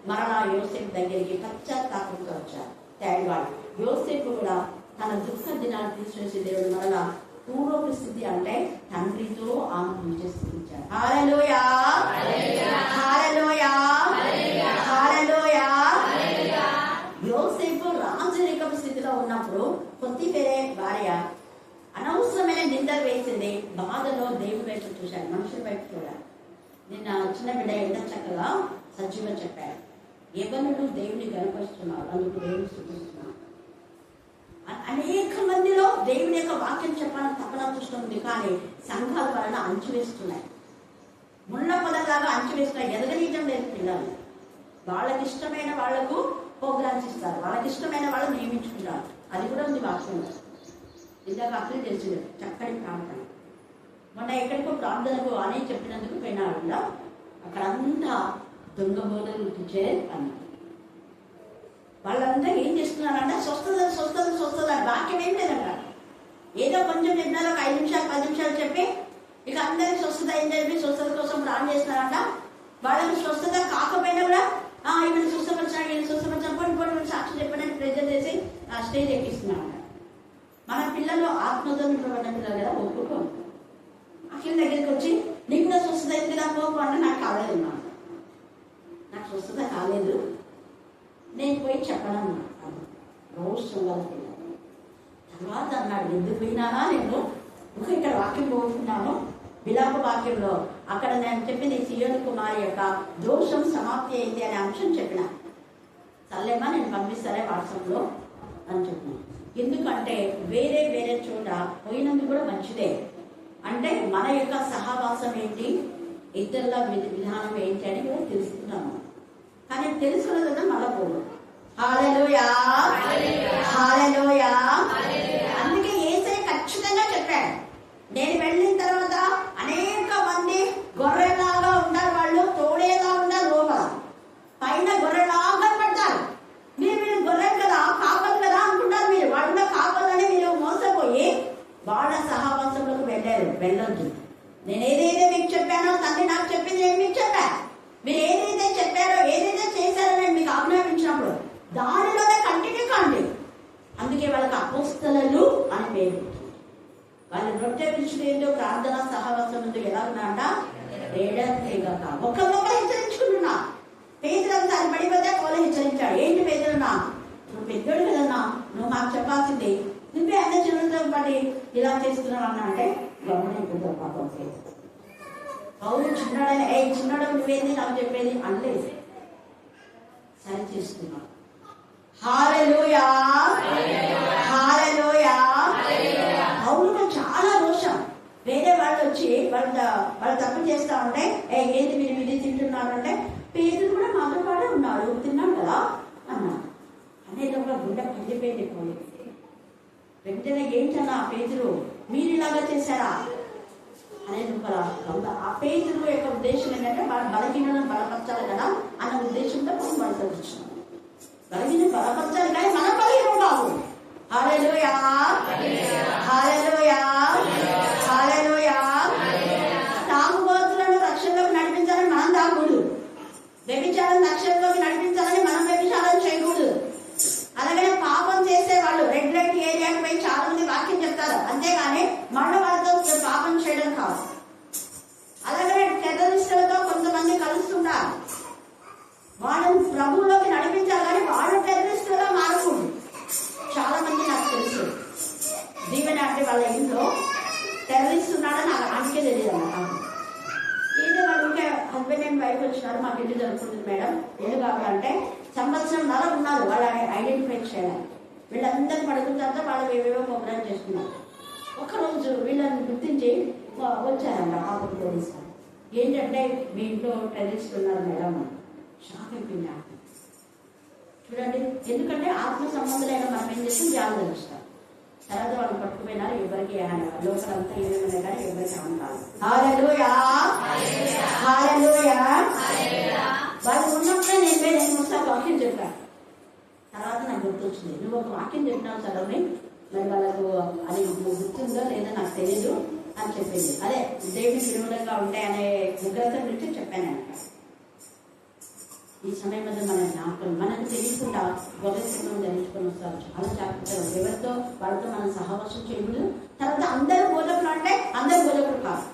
మరలా యోసేపు దగ్గరికి పశ్చాత్తాపంతో వచ్చారు తేడివాడు. యోసేపు కూడా తన దుఃఖ దినాలు తీసివేసి దేవుడు మరలా పూర్వపు స్థితి అంటే తండ్రితో ఆనందించే స్థితించారు. హల్లెలూయా, హల్లెలూయా, హల్లెలూయా. యోసేపు రాజరికపు స్థితిలో ఉన్నప్పుడు పొత్తిఫెరే భార్య అనవసరమైన నిందలు వేసింది. బాధలో దేవుడి వైపు చూశాడు, మనుషుల వైపు చూడాలి. నిన్న చిన్న బిడ్డ ఎంత చక్కగా సజీవం చెప్పాడు. యవ్వనులు దేవుని కనపరుస్తున్నారు, అందుకు దేవుని స్తుతిస్తున్నారు. అనేక మందిలో దేవుని యొక్క వాక్యం చెప్పాలని తపన చూస్తుంది, కానీ సంఘాల వలన అంచువేస్తున్నాయి. ముళ్ళ పొదలాగా అంచువేస్తున్నాయి. ఎదగనీయటం లేదు పిల్లలు. వాళ్ళకి ఇష్టమైన వాళ్లకు ప్రోగ్రామ్స్ ఇస్తారు, వాళ్ళకి ఇష్టమైన వాళ్ళు నియమించుకుంటారు. అది కూడా ఉంది వాక్యంలో. ఇందాక అక్కడ తెలిసింది చక్కటి ప్రాంతం. మొన్న ఎక్కడికో ప్రార్థనకు అని చెప్పినందుకు పోయినాడు. అక్కడంతా దొంగ బోధలు ఇచ్చే అన్నారు. వాళ్ళంతా ఏం చేస్తున్నారంటే స్వస్థత స్వస్థత స్వస్థత వాక్యం ఏం లేదంట. ఏదో కొంచెం చెప్పినారు, ఒక 5 నిమిషాలు 10 నిమిషాలు చెప్పి ఇక అందరికి స్వస్థత అయింది చెప్పి స్వస్థత కోసం ప్లాన్ చేస్తున్నారంట. వాళ్ళకి స్వస్థత కాకపోయినా కూడా ఈమెను స్వస్థపరిచాడు, ఈయన స్వస్థపరిచాడు, కొన్ని సాక్షి చెప్పడానికి ప్రెజర్ చేసి స్టేజ్ ఎక్కిస్తున్నారంట. మన పిల్లలు ఆత్మతో నింపబడిన పిల్లలు కదా, ఒప్పుకోరు. అఖిల దగ్గరికి వచ్చి నీకు కూడా స్వస్థత అయింది కదా పోకు అంటే నాకు కాలేదు, నాకు స్వస్థత కాలేదు, నేను పోయి చెప్పను రోజు చూడాలి. తర్వాత అన్నాడు, ఎందుకు పోయినానా నేను ఇక్కడ వాక్యం పోతున్నాను విలాప వాక్యంలో. అక్కడ నేను చెప్పింది సియోను కుమారి యొక్క దోషం సమాప్తి అయింది అనే అంశం చెప్పిన. సర్లేమా నేను పంపిస్తారే వాట్సాప్లో అని చెప్పిన. ఎందుకంటే వేరే వేరే చోట పోయినందుకు కూడా మంచిదే. అంటే మన యొక్క సహవాసం ఏంటి, ఇతరుల విధానం ఏంటి అని కూడా తెలుసుకున్నాము. కానీ తెలుసుకున్నది మళ్ళా పోదు. హల్లెలూయా, హల్లెలూయా. అందుకే యేసయ్య ఖచ్చితంగా చెప్పాడు, నేను వెళ్ళిన తర్వాత అనేక మంది గొర్రెలాగా ఉంటారు, వాళ్ళు తోడేలా ఉంటారు, లోపల పైన గొర్రెలాగా పడతారు. మీరు గొర్రెలు కదా, కాపలు కదా అనుకుంటారు. మీరు వాళ్ళ కాపలని మీరు మోసపోయి వాళ్ళ సహవాసంలోకి వెళ్ళొద్దు. నేను ఏదైతే మీకు చెప్పానో తండ్రి నాకు చెప్పింది నేను మీకు చెప్పా. మీరు ఏదైతే చెప్పారో ఏదైతే చేశారో నేను మీకు ఆజ్ఞాపించినప్పుడు దానిలోనే కంటిన్యూ కాండి. అందుకే వాళ్ళకి అపోస్తలులు అని పేరు. వాళ్ళు రొట్టె విషయం ఏంటో ప్రార్థన సహవాసం ముందు ఎలా ఉన్నాడ ఏడగా ఒకరినొకరు హెచ్చరించుకుంటున్నా. పేదలంతా పడిపోతే వాళ్ళు హెచ్చరించాడు. ఏంటి పేదలున్నా, నువ్వు పెద్దోడు కదన్నా, నువ్వు మాకు చెప్పాల్సింది, నువ్వే అన్న చిన్నతో పడి ఇలా చేస్తున్నావు అన్నా అంటే గమనించుకుంటా. పాపం అవును చిన్నాడని, చిన్నాడు నువ్వేంది నాకు చెప్పేది అనలేదు, సరి చేసుకున్నా. హల్లెలూయా, హల్లెలూయా. అవును చాలా రోషం. వేరే వాళ్ళు వచ్చి వాళ్ళు తప్పు చేస్తా ఉంటే ఏంటి మీరు ఇది తింటున్నారు అంటే పేదలు కూడా మాతో పాడే ఉన్నారు, తిన్నాం కదా అన్నా. అనేది ఒక గుండె పడిపోయింది. పోయి వెంటనే ఏంటన్నా పేదలు మీరు ఇలాగా చేశారా అనేది ఒక ఆ పేదలు యొక్క ఉద్దేశం ఏంటంటే వాళ్ళ బలహీనలను బలపరచాలి కదా అన్న ఉద్దేశంతో మనం వచ్చినాం. బలహీన బలపరచాలి కానీ మన బలహీనం కావు. హల్లెలూయా, హల్లెలూయా, హల్లెలూయా. తాగుబోతులను రక్షణలోకి నడిపించాలని మనం తాగకూడదు. వ్యభిచారం రక్షణలోకి నడిపించాలని మనం వ్యభిచారం చేయకూడదు. అలాగే పాపం చేసే వాళ్ళు రెడ్ లైట్ ఏరియాకి పోయి చాలా మంది వాక్యం చెప్తారు, అంతేగాని మరణ వాళ్ళతో పాపం చేయడం కాదు. అలాగే టెర్రరిస్టులతో కొంతమంది కలుస్తుంటారు, వాళ్ళని ప్రభువులోకి నడిపించాలి కానీ వాళ్ళు టెర్రరిస్టులుగా మారకూడదు. చాలా మంది నాకు తెలుసు దీవెన అంటే వాళ్ళ ఇంట్లో టెర్రరిస్ట్ ఉన్నాడని నాకు అందుకే తెలియదు అన్నమాట. ఏదో వాళ్ళు ఉంటే హస్బెండ్ అండ్ వైఫ్ వచ్చినారు, మాకు ఇంటి జరుగుతుంది మేడం, ఏం కావాలంటే సంవత్సరం నర ఉన్నారు వాళ్ళు ఐడెంటిఫై చేయడానికి. వీళ్ళందరినీ పడుకున్న తర్వాత వాళ్ళు ఏవేవో ప్రోగ్రామ్ చేస్తున్నారు. ఒకరోజు వీళ్ళని గుర్తించి వచ్చారంట ఆపకు పోలీసు. ఏంటంటే మీ ఇంట్లో టెర్రరిస్ట్ ఉన్నారు మేడం, షాక్ అయిపోయింది. చూడండి, ఎందుకంటే ఆత్మ సంబంధులైన మనం ఏం చేస్తాం, జాగ్రత్త తెలుస్తాం. తర్వాత వాళ్ళు పట్టుకుపోయినారు, ఎవరికి లోపలంతా ఏమైనా కానీ ఎవరికి హాని కాదు. హల్లెలూయా, హల్లెలూయా. వాళ్ళు ఉన్నప్పుడే నేను ఒకసారి వాక్యం చెప్పాను. తర్వాత నాకు గుర్తొచ్చింది, నువ్వు ఒక వాక్యం చెప్పినావు చదవని, మరి వాళ్ళకు అది గుర్తుందో లేదో నాకు తెలియదు, అని చెప్పింది. అదే దేవునికి విరోధంగా ఉంటాయనే ఉగ్రత గురించి చెప్పాను. ఈ సమయంలో మన జ్ఞాపకం మనకు తెలియకుండా గొర్రెలను ధరించుకొని వస్తారు. చాలా జాగ్రత్తగా ఎవరితో వాళ్ళతో మనం సహవాసం చేయకూడదు. తర్వాత అందరూ బోధకులు అంటే అందరూ బోధకులు కాదు.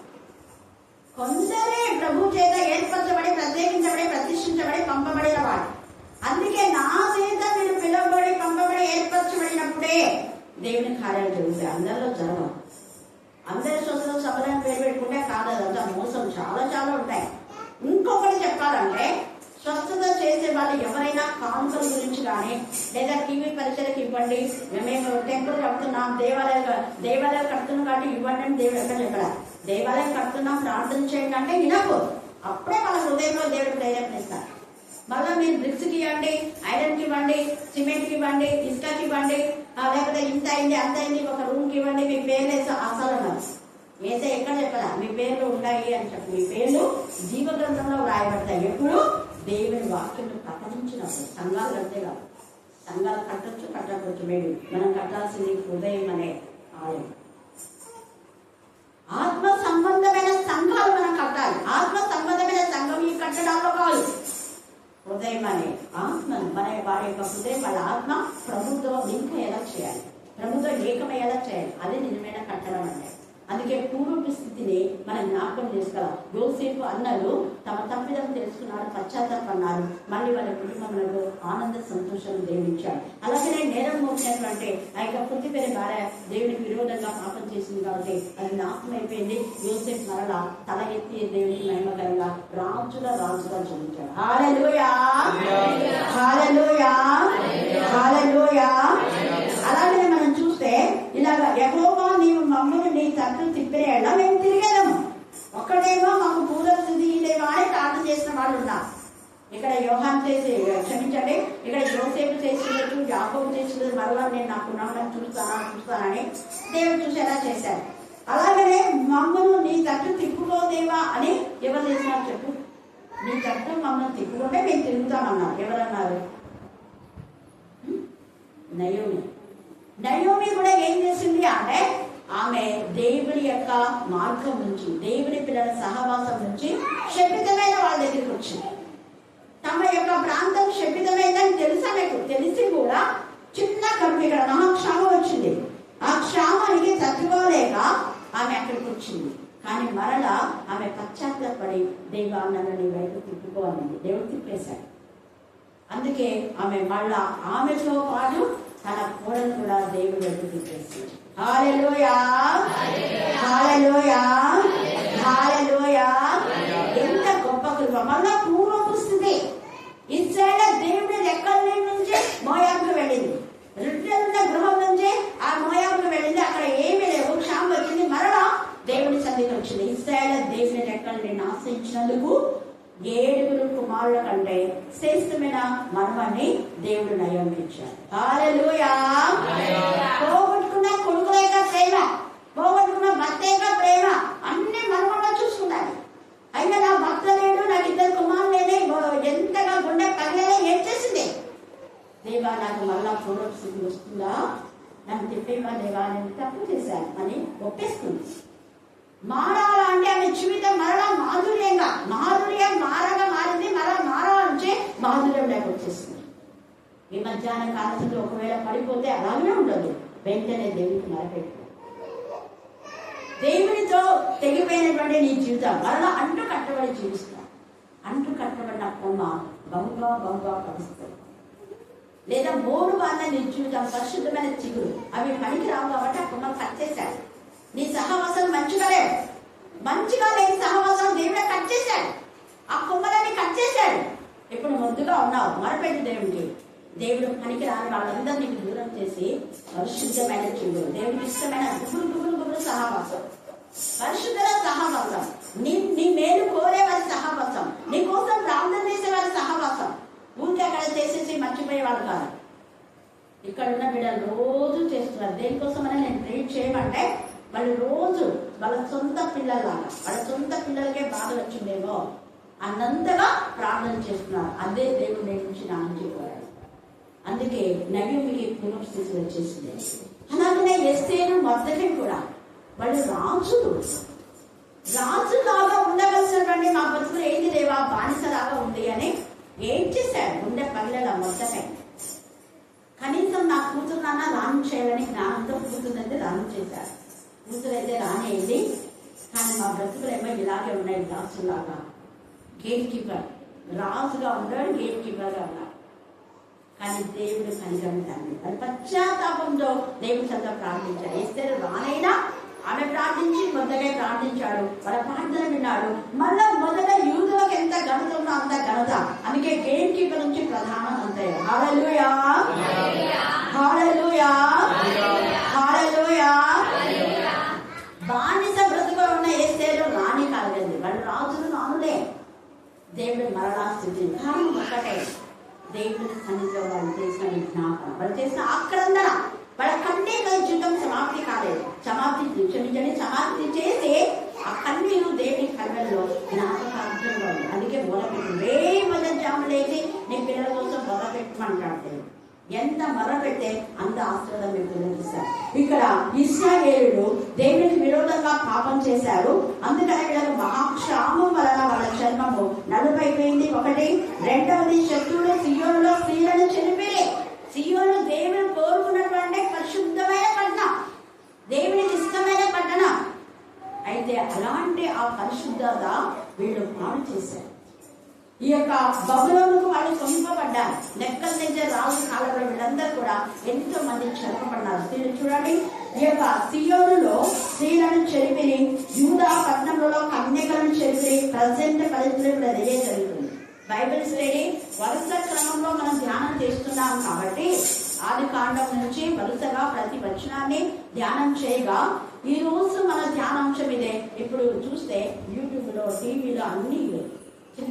కొందరే ప్రభు చేత ఏర్పరచబడి ప్రత్యేకించబడి ప్రతిష్ఠించబడి పంపబడిన వాడు. అందుకే నా చేత మీరు పిలువబడి పంపబడి ఏర్పరచబడినప్పుడే దేవుని కార్యాలు జరుగుతాయి. అందరిలో జరగవు. అందరి స్వస్థత సభలను పేరు పెట్టుకుంటే కాదు, అదంతా మోసం. చాలా చాలా ఉంటాయి. ఇంకొకటి చెప్పాలంటే స్వస్థత చేసే వాళ్ళు ఎవరైనా కానుకల గురించి కానీ లేదా టీవీ పరిచయకు ఇవ్వండి, మేము టెంపుల్ కడుతున్నాం, దేవాలయాలు కడుతున్నాం కాబట్టి ఇవ్వండి అని దేవుడు ఎక్కడ చెప్పాలి. దేవాలయం కడుతున్నాం ప్రార్థన చేయండి అంటే వినకు. అప్పుడే మన హృదయంలో దేవుడు ప్రేరేపణిస్తారు. మళ్ళీ మీరు బ్రిక్స్కి ఇవ్వండి, ఐరన్కి ఇవ్వండి, సిమెంట్కి ఇవ్వండి, ఇసుకకి ఇవ్వండి, లేకపోతే ఇంత అయింది అంత అయింది ఒక రూమ్కి ఇవ్వండి, మీ పేర్లు అసలు అన్నారు. ఏసే ఎక్కడ చెప్పరా మీ పేర్లు ఉన్నాయి అని చెప్పి మీ పేర్లు జీవ గ్రంథంలో వ్రాయబడతాయి. ఎప్పుడు దేవుని వాక్యం ప్రకటించినప్పుడు. సంఘాలు కడితే కాదు, సంఘాలు కట్టొచ్చు కట్టకపోవచ్చు. మేడు మనం కట్టాల్సింది హృదయం అనే ఆలయం. ఆత్మ సంబంధమైన సంఘాలు మనం కట్టాలి. ఆత్మ సంబంధమైన సంఘం ఈ కట్టడాల్లో కాదు. హృదయం అనే ఆత్మను మన వారి యొక్క హృదయం వాళ్ళ ఆత్మ ప్రభుత్వం లింక్ ఎలా చేయాలి, ప్రభుత్వం ఏకమయ్యేలా చేయాలి. అదే నిజమైన కట్టడం అంటే. అందుకే పూర్వపు స్థితిని మనం జ్ఞాపకం చేసుకోవాలి. యోసేపు అన్నలు తమ తప్పిదం తెలుసుకున్నారు, పశ్చాత్తాపన్నారు, మళ్ళీ వాళ్ళ కుటుంబంలో ఆనంద సంతోషాలు దేవుడిచ్చాడు. అలాగనే నేరం మోసినటువంటి ఆ యొక్క పుట్టిపేరు భార్య దేవునికి విరోధంగా పాపం చేసింది కాబట్టి అది నాశనం అయిపోయింది. యోసేపు మరలా తల ఎత్తి దేవునికి మహిమకరంగా రాజుగా జరుగుతాడు. హల్లెలూయా, హల్లెలూయా, హల్లెలూయా. అలాగనే మనం చూస్తే ఇలాగ యెహోవా నీవు మమ్మల్ని నీ తట్టు తిప్పిరేలా మేము తిరిగేదాము. ఒక్కడేమో మాకు పూర్వస్థితి ఇదేమో అని ప్రార్థన చేసిన వాళ్ళు ఉన్నారు. ఇక్కడ యోహాన్ చేసి క్షమించండి, ఇక్కడ యోసేపు చేసినట్టు యాకోబు చేసినట్టు మరలా నేను నాకు చూస్తానని దేవుడు చూసి ఎలా చేశారు. అలాగనే మమ్మల్ని నీ తట్టు తిప్పుకోదేవా అని ఎవరు చేసినారు చెప్పు. నీ తట్టు మమ్మల్ని తిప్పుకుంటే మేము తిరుగుతామన్నారు. ఎవరన్నారు? నయోమి కూడా ఏం చేసింది అంటే ఆమె దేవుని యొక్క మార్గం నుంచి, దేవుని పిల్లల సహవాసం నుంచి శపితమైన వాళ్ళ దగ్గరికి వచ్చింది. తమ యొక్క ప్రాంతం శపితమైందని తెలుసా మీకు? తెలిసి కూడా చిన్న కడుపు ఇక్కడ మహాక్షామం వచ్చింది. ఆ క్షామానికి తట్టుకోలేక ఆమె అక్కడికి వచ్చింది. కానీ మరలా ఆమె పశ్చాత్తాపడి దేవా నన్ను నీ వైపు తిప్పుకోవాలని దేవుడు తిప్పేశాడు. అందుకే ఆమె మళ్ళా ఆమెతో పాటు తన కోడలు కూడా దేవుడు వైపు తిప్పేసింది. హల్లెలూయా, హల్లెలూయా, హల్లెలూయా. ఎంత గొప్ప కృప. మళ్ళా పూర్వపు స్థితి. ఇశ్రాయేలు దేవుడి రెక్కల నుంచి మోయాబుకు వెళ్ళింది. రిట్టెలున్న గృహం నుంచి ఆ మోయాబుకు వెళ్ళింది. అక్కడ ఏమీ లేవు, క్షామం వచ్చింది. మరలా దేవుడి సన్నిధికి వచ్చింది. ఇశ్రాయేలు దేవుని రెక్కల్ని ఆశ్రయించినందుకు 7 కుమారుల కంటే శ్రేష్టమైన మర్మాన్ని దేవుడు నయోమికి ఇచ్చాడు. హల్లెలూయా. పోగొట్టుకున్న కొడుకులేక ప్రేమ, పోగొట్టుకున్న భర్తేక ప్రేమ, అన్ని మర్మంగా చూసుకున్నాడు. అయినా నా భర్త లేడు, నాకు 2 కుమారులేనే, ఎంతగా గుండె పగిలేదో ఏం చేసింది. దేవా నాకు మళ్ళా పూర్వస్థితి వస్తుందా, నన్ను తిప్పేవా దేవా, నేను తప్పు చేశాను అని ఒప్పేస్తుంది. మారాలా అంటే ఆమె జీవితం మరలా మాధుర్యం మారగా మారింది. మరలా మారాలంటే మాధుర్యం లేక వచ్చేసింది. ఈ మధ్యాహ్న కాలంలో ఒకవేళ పడిపోతే అలాగే ఉండదు, వెంటనే దేవునికి మరపెట్టు. దేవునితో తెగిపోయినటువంటి నీ జీవితం మరలా అంటు కట్టబడి జీవిస్తా. అంటు కట్టబడిన కొమ్మ బహుగా పడుస్తుంది. లేదా 3 వాళ్ళ నీ జీవితం పరిశుద్ధమైన చిగురు అవి పనికి రావు కాబట్టి ఆ కొమ్మ కట్ చేశాడు. నీ సహవాసం మంచిగా లేని సహవాసం దేవుడే కట్ చేశాడు. ఆ కొమ్మలని కట్ చేశాడు. ఇప్పుడు మొద్దుగా ఉన్నావు, మరపెట్టు దేవుడికి. దేవుడు పనికి రాని వాళ్ళందరూ నీకు దూరం చేసి పరిశుద్ధమైన చిగురు, దేవుడికి ఇష్టమైన గుబురు సహవాసం, పరిశుద్ధ సహవాసం, నీ మేలు కోరే వారి సహవాసం, నీ కోసం ప్రార్థన చేసే వారి సహవాసం. ఊరికి అక్కడ చేసేసి మర్చిపోయేవాడు కాదు. ఇక్కడ ఉన్న బిడ్డలు రోజు చేస్తున్నారు. దేనికోసమని నేను ట్రీట్ చేయమంటే వాళ్ళు రోజు వాళ్ళ సొంత పిల్లలాగా, వాళ్ళ సొంత పిల్లలకే బాధ వచ్చిందేమో అన్నంతగా ప్రార్థన చేస్తున్నారు. అదే దేవుడు నేను నుంచి నాంచిపోయాడు. అందుకే నయోమికి పూర్వస్థితి వచ్చేసింది. అలాగనే ఎస్తేరు మొదటి కూడా వాళ్ళు రాజులాగా ఉండవలసినటువంటి మా బతుకులు ఏంటి దేవా బానిసలాగా ఉంది అని ఏం చేశాడు? గుండె పగిలేలా మొత్తమే. కనీసం నా కూతురునన్నా దానం చేయాలని జ్ఞానంతో కూతురునైతే దానం చేశారు. కూతురైతే రానేయండి, కానీ మా బ్రతుకులేమో ఇలాగే ఉన్నాయి దాసులాగా. గేట్ కీపర్ రాజుగా ఉన్నాడు, గేట్ కీపర్గా ఉన్నాడు. కానీ దేవుడు కనిగమిటాన్ని అది పశ్చాత్తాపంతో దేవుడి సంత ప్రార్థించాడు. ఎస్తేరు రానైనా ఆమె ప్రార్థించి మొదలై ప్రార్థించాడు. వాళ్ళ ప్రార్థన విన్నాడు. మళ్ళా మొదట యూదులకు ఎంత ఘనత ఉందో అంత ఘనత. అందుకే గేట్ కీపర్ నుంచి ప్రధానం అంతే. హల్లెలూయా, హల్లెలూయా, హల్లెలూయా. బానిస బ్రతుకు ఉన్న ఎస్తేరు రాణి కాలేదు, వాళ్ళు రాజులు నానులే. దేవుడు మరలా స్థితి కారణం ఒక్కటే, దేవుడి సన్నిధిలో వాళ్ళు చేసిన విజ్ఞాపన, వాళ్ళు చేసిన ఆక్రందన, వాళ్ళ కన్నీళ్ళ జీవితం సమాప్తి కాలేదు. క్షమించండి, సమాప్తి చేసి ఆ కన్నీరు దేవుడి కళ్ళల్లో జ్ఞాపకార్థంలో ఉంది. అందుకే మొదలుపెట్టింది మొదలు లేచి నీ పిల్లల కోసం మొదలుపెట్టమంటాడు. ఎంత మొదలుపెడితే అంత ఆశీర్వాదం మీకు తెలిపిస్తారు. ఇక్కడ ఇశ్రాయేలులు దేవునికి విరోధంగా పాపం చేశారు. అందుకని వీళ్ళకు మహాక్షామం వలన వాళ్ళ చర్మము నలుపైపోయింది. ఒకటి. రెండవది, శత్రువులు సియోనులో స్త్రీలను చెరిపిరి. సియోను దేవుడు కోరుకున్నటువంటి పరిశుద్ధమైన పట్టణం, దేవునికి ఇష్టమైన పట్టణం. అయితే అలాంటి ఆ పరిశుద్ధత వీళ్ళు పాడు చేశారు. ఈ యొక్క బబులోనుకు వాళ్ళు కొనిపబడ్డారు. లెక్కల దగ్గర రాజు కాలంలో వీళ్ళందరూ కూడా ఎంతో మంది చెరపబడ్డారు. స్త్రీలు చూడండి, ఈ యొక్క సియోనులో స్త్రీలను చెరిపిరి, యూదా పట్టణంలో కన్యకలను చెరిపిరి. ప్రజెంట్ పరిస్థితులు కూడా అదే జరుగుతుంది. బైబిల్ స్టడీ వరుస క్రమంలో మనం ధ్యానం చేస్తున్నాం కాబట్టి ఆది కాండం నుంచి వరుసగా ప్రతి వచనాన్ని ధ్యానం చేయగా ఈ రోజు మన ధ్యానాంశం ఇదే. ఇప్పుడు చూస్తే యూట్యూబ్ లో, టీవీలో అన్ని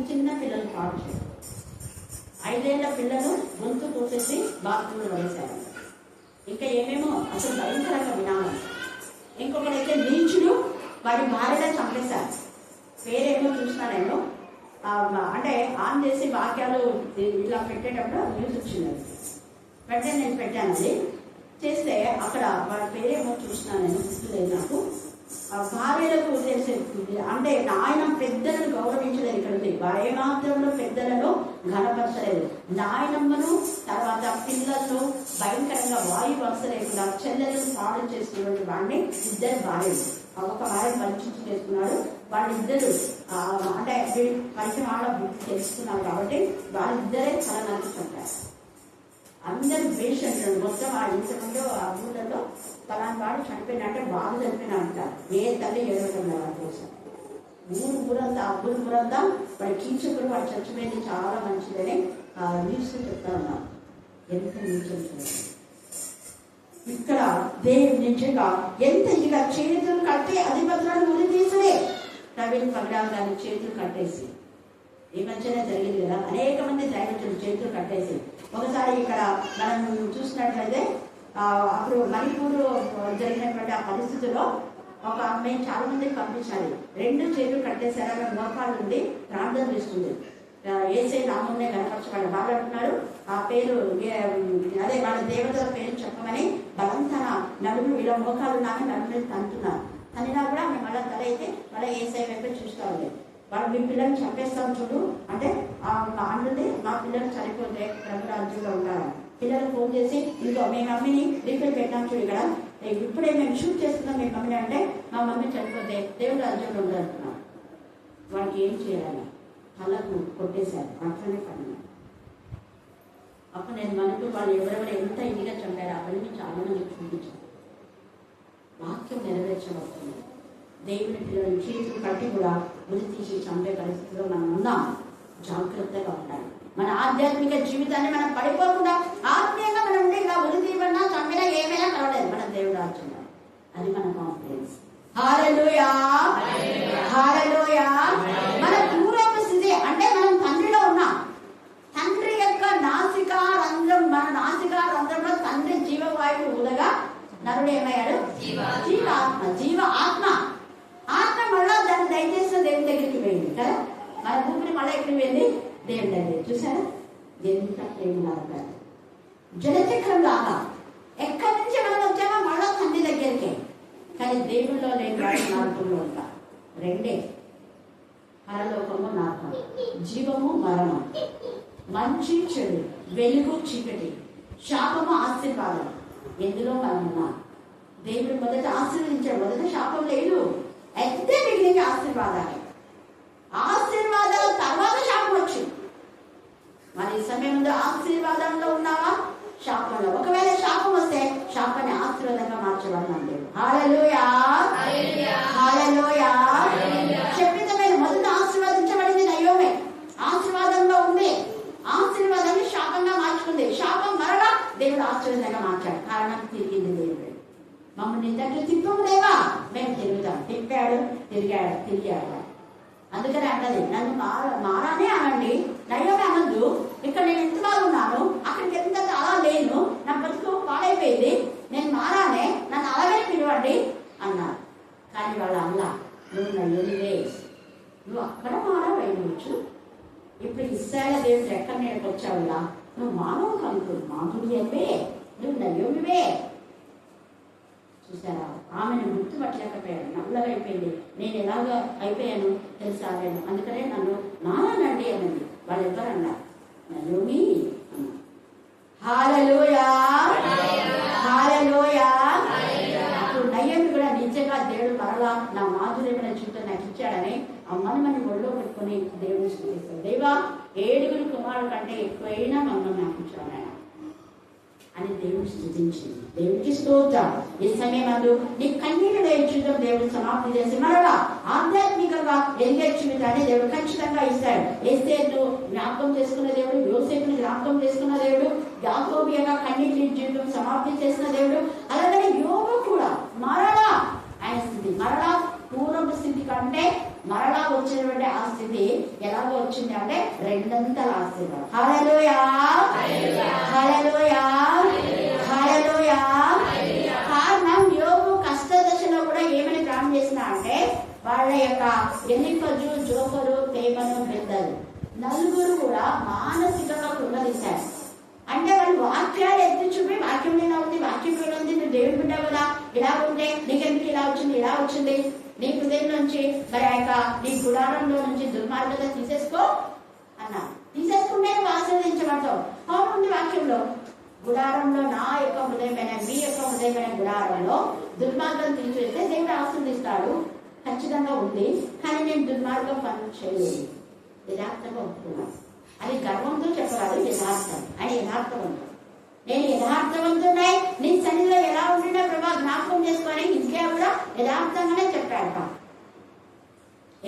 చిన్న పిల్లలు పాడు చేస్తారు. 5 ఏళ్ల పిల్లలు గొంతు కోసేసి బాత్రూంలో వేశారు. ఇంకా ఏమేమో అసలు భయంకరంగా వినాలి. ఇంకొకడైతే నీచుడు వాడి భార్యగా చంపేశారు. పేరేమో చూసినానేమో, అంటే ఆన్ చేసి వాక్యాలు ఇలా పెట్టేటప్పుడు న్యూస్ వచ్చింది. వెంటనే నేను పెట్టాను. అది చేస్తే అక్కడ వాడి పేరేమో చూసినాను, నేను గుర్తులేదు నాకు. భార్యలకు తెలిసే అంటే నాయనం పెద్దలను గౌరవించలేదు. ఇక్కడ ఉంది వారు మాత్రంలో పెద్దలను ఘనపరచలేదు. నాయనమ్మను తర్వాత పిల్లలను భయంకరంగా వాయు వరుస లేకుండా చెల్లెలను పాడు చేసుకున్నటువంటి వాడిని 2 భార్యలు, ఒక భార్య పరిచయం చేసుకున్నాడు. వాళ్ళిద్దరు అంటే పరిచయం వాళ్ళ బుద్ధి తెలుసుకున్నారు కాబట్టి వాళ్ళిద్దరే తల నడుచుకుంటారు. అందరూ ద్వేషించారు. మొత్తం ఆ ఇంతకుముందు ఆ ఊళ్ళలో పలానా వాడు చనిపోయినంటే బాగా చనిపోయినా అంటారు. ఏ తల్లి ఏడవటం వాళ్ళ కోసం ఊరంతా ఊరంతా వాడి కీచకుడు వాడు చచ్చిపోయింది చాలా మంచిదని న్యూస్ చెప్తా ఉన్నాం. ఎంత నీచం ఇక్కడ దేవుడి నిజంగా ఎంత ఇదిగా చేతులు కట్టి అధిపతులను ఉరి తీసుడే ప్రవీణ్ పగడాలు దాని చేతులు కట్టేసి ఈ మధ్యనే జరిగింది కదా, అనేక మంది దైవజనులు చేతులు కట్టేసి. ఒకసారి ఇక్కడ మనం చూసినట్లయితే అప్పుడు మణిపూర్ జరిగినటువంటి ఆ పరిస్థితుల్లో ఒక మేము చాలా మందికి పంపించాలి. 2 చేతులు కట్టేశారు. ఆమె మోకాళ్ళ నుండి ప్రార్థన చేస్తుంది. ఏసై నామంనే కనపరచబడి వాళ్ళు అంటున్నారు ఆ పేరు అదే వాళ్ళ దేవతల పేరు చెప్పమని బలంతన నలుగురు ఇలా మోకాళ్ళు నామే నలుగురు తంటున్నారు. తనినా కూడా మేము మళ్ళీ తల అయితే మళ్ళీ ఏసై వైపు చూస్తూ ఉంది. వాళ్ళు మీ పిల్లల్ని చంపేస్తాం చూడు అంటే అంటుంది మా పిల్లలు చనిపోతే ప్రభు రాజ్యంలో ఉంటారు. పిల్లలు ఫోన్ చేసి ఇంకో మీ మమ్మీని రీఫిల్ పెట్టాం చూడు, ఇక్కడ ఇప్పుడే మేము షూట్ చేస్తున్నాం మీ మమ్మీని అంటే మా మమ్మీ చనిపోతే దేవుడు రాజ్యంలో ఉండాలంటున్నాం. వాడికి ఏం చేయాలి? కళ్ళకు కొట్టేశారు. అట్లనే పడినా అప్పుడు నేను మనకు వాళ్ళు ఎవరెవరు ఎంత ఇదిగా చంపారు అవన్నీ చాలా మంది చూపించారు. వాక్యం నెరవేర్చబడుతుంది. దేవుని పిల్లలు చేతులు కట్టి కూడా ఉరి తీసి చంపే పరిస్థితిలో మనం ఉన్నాం. జాగ్రత్తగా ఉండాలి. మన ఆధ్యాత్మిక జీవితాన్ని మనం పడిపోకుండా ఆత్మీయంగా మనం ఉంటే ఇలా ఉరి తీయబడినా చంపినా ఏమైనా పర్వాలేదు, మన దేవుడు రాజ్యంలో. అది మన కాన్ఫిడెన్స్. హల్లెలూయా, హల్లెలూయా. మన పూర్వపు స్థితి అంటే మనం తండ్రిలో ఉన్నాం. తండ్రి యొక్క నాసికా రంధ్రం, మన నాసికా రంధ్రంలో తండ్రి జీవవాయువు ఊదగా నరుడు ఏమయ్యాడు? జీవాత్మ, జీవ ఆత్మ. ఆత్మ మళ్ళా దాన్ని దయచేసిన దేవుని దగ్గరికి పోయింది కదా. మన భూమిని మళ్ళీ ఎక్కడికి వెళ్ళి దేవుని దగ్గర చూసారా ఎంత ప్రేమలాగా జలచక్రం లాగా ఎక్కడి నుంచి మనం వచ్చామో మళ్ళా తండ్రి దగ్గరికి. కానీ దేవుల్లో లేని నరకంలో ఉంటా. రెండే, పరలోకము నరకం, జీవము మరణం, మంచి చెడు, వెలుగు చీకటి, శాపము ఆశీర్వాదం. ఎందులో మనం ఉన్నాం? దేవుడు మొదట ఆశీర్వదించాడు. మొదట శాపం లేదు, అయితే మిగిలిన ఆశీర్వాదాలే. ఆశీర్వాదాల తర్వాత శాపం వచ్చింది. మరి ఈ సమయంలో ఆశీర్వాదంలో ఉన్నావా, శాపంలో? ఒకవేళ శాపం వస్తే శాపాన్ని ఆశీర్వాదంగా మార్చబడినాం దేవుడు. హల్లెలూయా, హల్లెలూయా. చెప్పితమైన మొదట ఆశీర్వదించబడింది నయోమి, ఆశీర్వాదంలో ఉంది. ఆశీర్వాదాన్ని శాపంగా మార్చుకుంది. శాపం మరలా దేవుడు ఆశీర్వాదంగా మార్చాడు. కారణం తిరిగింది దేవుడు. మమ్మల్ని ఇంతట్లో తిప్పము దేవా, మేము తిరుగుతాం. తిప్పాడు, తిరిగాడు. అందుకని అంటది, నన్ను మారానే అనండి, నయోమి అనొద్దు. ఇక్కడ నేను ఎంత బాగున్నాను, అక్కడికి ఎంత అలా లేను, నా బతుకు పాడైపోయింది, నేను మారానే, నన్ను అలాగే పిలవండి అన్నారు. కానీ వాళ్ళు అలా, నువ్వు నయోమివే, నువ్వు అక్కడ మారవేయవచ్చు. ఇప్పుడు ఇశ్రాయేలు దేవుడు ఎక్కడ నేను వచ్చావులా, నువ్వు మానవు కనుక మాధుర్యవే, నువ్వు నయోమివే. చూసారా, ఆమెను గుర్తుపట్టలేకపోయాడు. నల్లగా అయిపోయింది. నేను ఎలాగా అయిపోయాను తెలుసా నేను, అందుకనే నన్ను నానండి అన్నది. వాళ్ళు ఎవరు అన్నారు? నయోమి అన్నారు. హల్లెలూయా, హల్లెలూయా. అప్పుడు నయోమి కూడా నిజంగా దేవుడు మరలా నా మాధుర్యమైన జీవితం నాకు ఇచ్చాడని అమ్మని మనం ఒళ్ళో పెట్టుకుని దేవుడిని స్తుతిస్తాడు. దేవా, 7 కుమారుల కంటే ఎక్కువైనా మమ్మల్ని నాకు ఇచ్చాడు ఆయన అని దేవుడు స్తుతించింది. దేవుడికి స్తోత్రం. ఈ సమయమందు నీ కన్నీరు జీవితం దేవుడు సమాప్తి చేసి మరలా ఆధ్యాత్మికంగా ఎదిగే జీవితాన్ని దేవుడు ఖచ్చితంగా ఇస్తాడు. యేసేను జ్ఞాపకం చేసుకున్న దేవుడు, యోసేపుని జ్ఞాపకం చేసుకున్న దేవుడు, యాకోబుగా కన్నీటి జీవితం సమాప్తి చేసిన దేవుడు. అలాగే యోబు కూడా మరలా ఆయన స్థితి, మరలా పూర్వపు స్థితి కంటే మరలా వచ్చినటువంటి ఆ స్థితి ఎలాగో వచ్చింది అంటే 2 ఆశీర్వాదం. హల్లెలూయా, హల్లెలూయా, హల్లెలూయా. కారణం యోబు కష్ట దశలో కూడా ఏమని ప్రార్థన చేసినా అంటే వాళ్ళ యొక్క ఎలిఫజు, జోఫరు, తేమను, బెద్దలు నలుగురు కూడా మానసికంగా కృంగదీశారు. అంటే వాళ్ళు వాక్యాలు ఎత్తి చూపి, వాక్యం ఇలా ఉంది, వాక్యం ఇలా ఉంది, నువ్వు దేవుడు బిడ్డావు కదా, ఇలా ఉంటే నీకెందుకు ఇలా వచ్చింది, ఇలా వచ్చింది, నీ హృదయం నుంచి మరి ఆ యొక్క నీ గుడారంలో నుంచి దుర్మార్గత తీసేసుకో అన్నా. తీసేసుకుంటే నువ్వు ఆశీర్వదించబడతావు. అవునుంది వాక్యంలో, గుడారంలో నా యొక్క హృదయమైన, మీ యొక్క హృదయమైన గుడారంలో దుర్మార్గం తీసివేస్తే దేవుడు ఆశీర్వదిస్తాడు. ఖచ్చితంగా ఉంది. కానీ నేను దుర్మార్గం పనులు చేయలేదు, యథార్థంగా ఒప్పుకున్నాను. అది గర్వంతో చెప్పరాదు, యథార్థం. ఆయన యథార్థవంతుడు. నేను యథార్థవంతున్నాయి, నీ సన్నిధిలో ఎలా ఉండినా ప్రభా జ్ఞాపకం చేసుకొని ఇంకే కూడా యథార్థంగానే చెప్పాడు.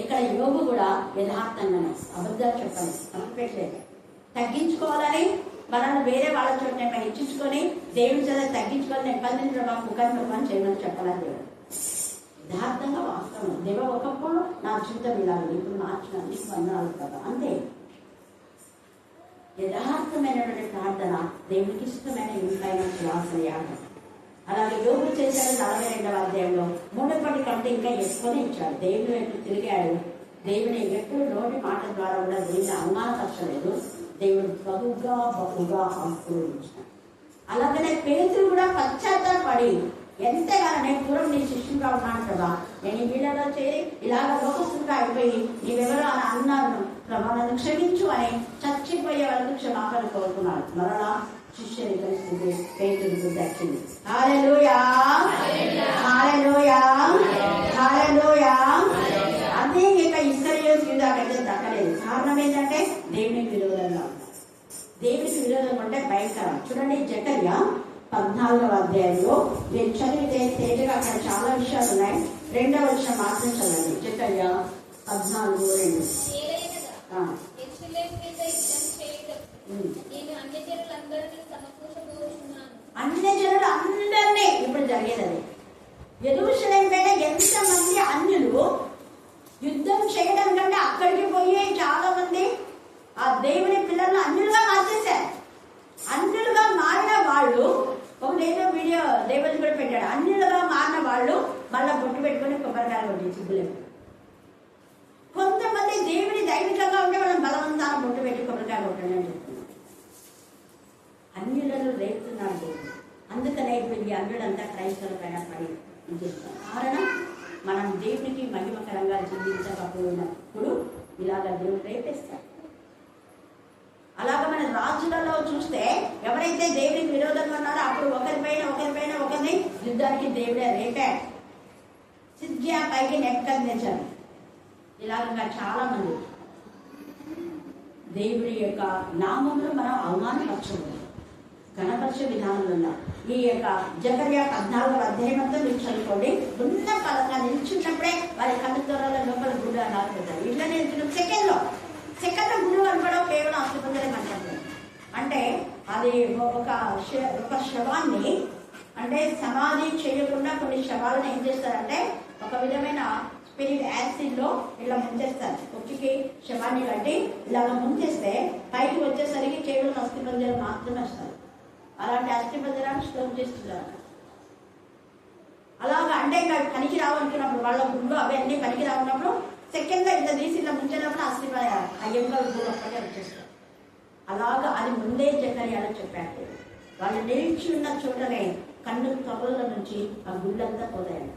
ఇక్కడ యోగు కూడా యథార్థంగానే, అబద్ధాలు చెప్పాలి, తప్పట్లేదు. తగ్గించుకోవాలని మనల్ని వేరే వాళ్ళ చోట నేను ఇచ్చించుకొని దేవుడి చేత తగ్గించుకొని నేను 10 ప్రభా ముఖాన్ని పని చేయమని చెప్పాలని దేవుడు. యథార్థంగా వాస్తవం. దేవ ఒకప్పుడు నా జీవితం ఇలా ఇప్పుడు మార్చిన నీకు వందనాలు కదా, అంతే. యథార్థమైనటువంటి ప్రార్థన దేవునికి ఇష్టమైన ఇంపైన సువాసన యాగం. అలాగే యోగు చేశాడు 42వ అధ్యాయంలో. మునుపటి కంటే ఇంకా ఎక్కువనే ఇచ్చాడు. దేవుని వైపు తిరిగాడు. దేవుని ఎప్పుడు నోటి మాట ద్వారా కూడా దేవుని అవమానపరచలేదు. దేవుడు బహుగా ఆశీర్వదించాడు. అలాగనే పేతురు కూడా పశ్చాత్తాపడి ఎంతగానో నేను పూర్వం నీ శిష్యుగా ఉన్నాను కదా, నేను ఈ వీళ్ళలో చేరి ఇలాగ లోకస్తుగా అయిపోయి నీవెవరో అని అన్నాను ప్రభా, నన్ను క్షమించు అని చచ్చిపోయే వరకు క్షమాపణ కోరుకున్నాడు. మరలా శిష్యుని పరిస్థితి పేతురుకు దక్కింది. హల్లెలూయా, హల్లెలూయా, హల్లెలూయా. అదే ఇక ఇశ్రాయేలు యూదాకైతే దక్కలేదు. కారణం ఏంటంటే దేవునికి విరోధంగా, దేవునికి విరోధం అంటే భయంకరం. చూడండి, జకర్యా 14వ అధ్యాయంలో నేను చదివితే తేజగా అక్కడ చాలా విషయాలు ఉన్నాయి. 2వ వచనం మాత్రం చదవండి. జకర్యా 14:2. అన్య జనులు అందరినీ ఇప్పుడు జరిగేది అది. యెరూషలేము పైన ఎంతమంది అన్యులు యుద్ధం చేయడం కంటే అక్కడికి పోయి చాలా మంది ఆ దేవుని పిల్లలను అన్యులుగా మార్చేశారు. అన్యులుగా మారిన వాళ్ళు, ఒకటేదో వీడియో దేవుడు కూడా పెట్టాడు, అన్యులుగా మారిన వాళ్ళు మళ్ళా బొట్టు పెట్టుకుని కొబ్బరికాయలు కొట్టి సిగ్గులేదు. కొంతమంది దేవుని దైవికంగా ఉంటే వాళ్ళని బలవంతాన బొట్టు పెట్టి కొబ్బరికాయలు కొట్టండి అని చెప్తున్నారు. అన్యులను రేపుతున్నాడు దేవుడు. అందుకనే ఇప్పుడు ఈ అన్యులంతా క్రైస్తవుల పైన పడి చేస్తాం. కారణం మనం దేవునికి మహిమకరంగా జీవించకపోయినప్పుడు ఇలాగ దేవుడు రేపేస్తాడు. అలాగ మన రాజులలో చూస్తే ఎవరైతే దేవునికి విరోధంగా ఉన్నారో అప్పుడు ఒకరిని యుద్ధానికి దేవుడే రేపాడు. సిద్ధియా పైకి నెక్కదించారు. ఇలాగ చాలా మంది దేవుడి యొక్క నామంలో మనం అవమానపరచకూడదు, గణపరిచే విధానంలో ఉన్నాం. ఈ యొక్క జకర్యా 14వ అధ్యాయం అంతా మీరు చదువుకోండి. ఉన్న పరంగా నిల్చున్నప్పుడే వారి కళ్ళు దొరల లోపల గుడి అన్నారు కదా. ఇట్లా నిల్చున్న సెకండ్లో గుడి కనపడవు, కేవలం అస్థిపంజరం కనపడుతుంది. అంటే అది ఒక శవాన్ని అంటే సమాధి చేయకుండా కొన్ని శవాలను ఏం చేస్తారంటే ఒక విధమైన స్పిరిట్ యాసిడ్ లో ఇలా ముంచేస్తారు. ఒక్కి శవాన్ని కట్టి ఇలాగ ముంచేస్తే పైకి వచ్చేసరికి కేవలం అస్థిపంజరం మాత్రమే వస్తారు. అలాంటి అస్థిపంజరాన్ని స్టోర్ చేస్తున్నారు. అలాగా అంటే ఇంకా పనికి రావనుకున్నప్పుడు వాళ్ళ గుండు అవి అన్ని పనికి రావున్నప్పుడు సెకండ్గా ఇంత తీసి ఇలా ముంచేటప్పుడు అయ్యంగా ఒక్కటే వచ్చేస్తారు. అలాగా అది ముందే జకర్యాలో చెప్పారు. వాళ్ళు నిలిచి ఉన్న చోటనే కన్ను కబుర్ల నుంచి ఆ గుళ్ళంతా పోతాయండి.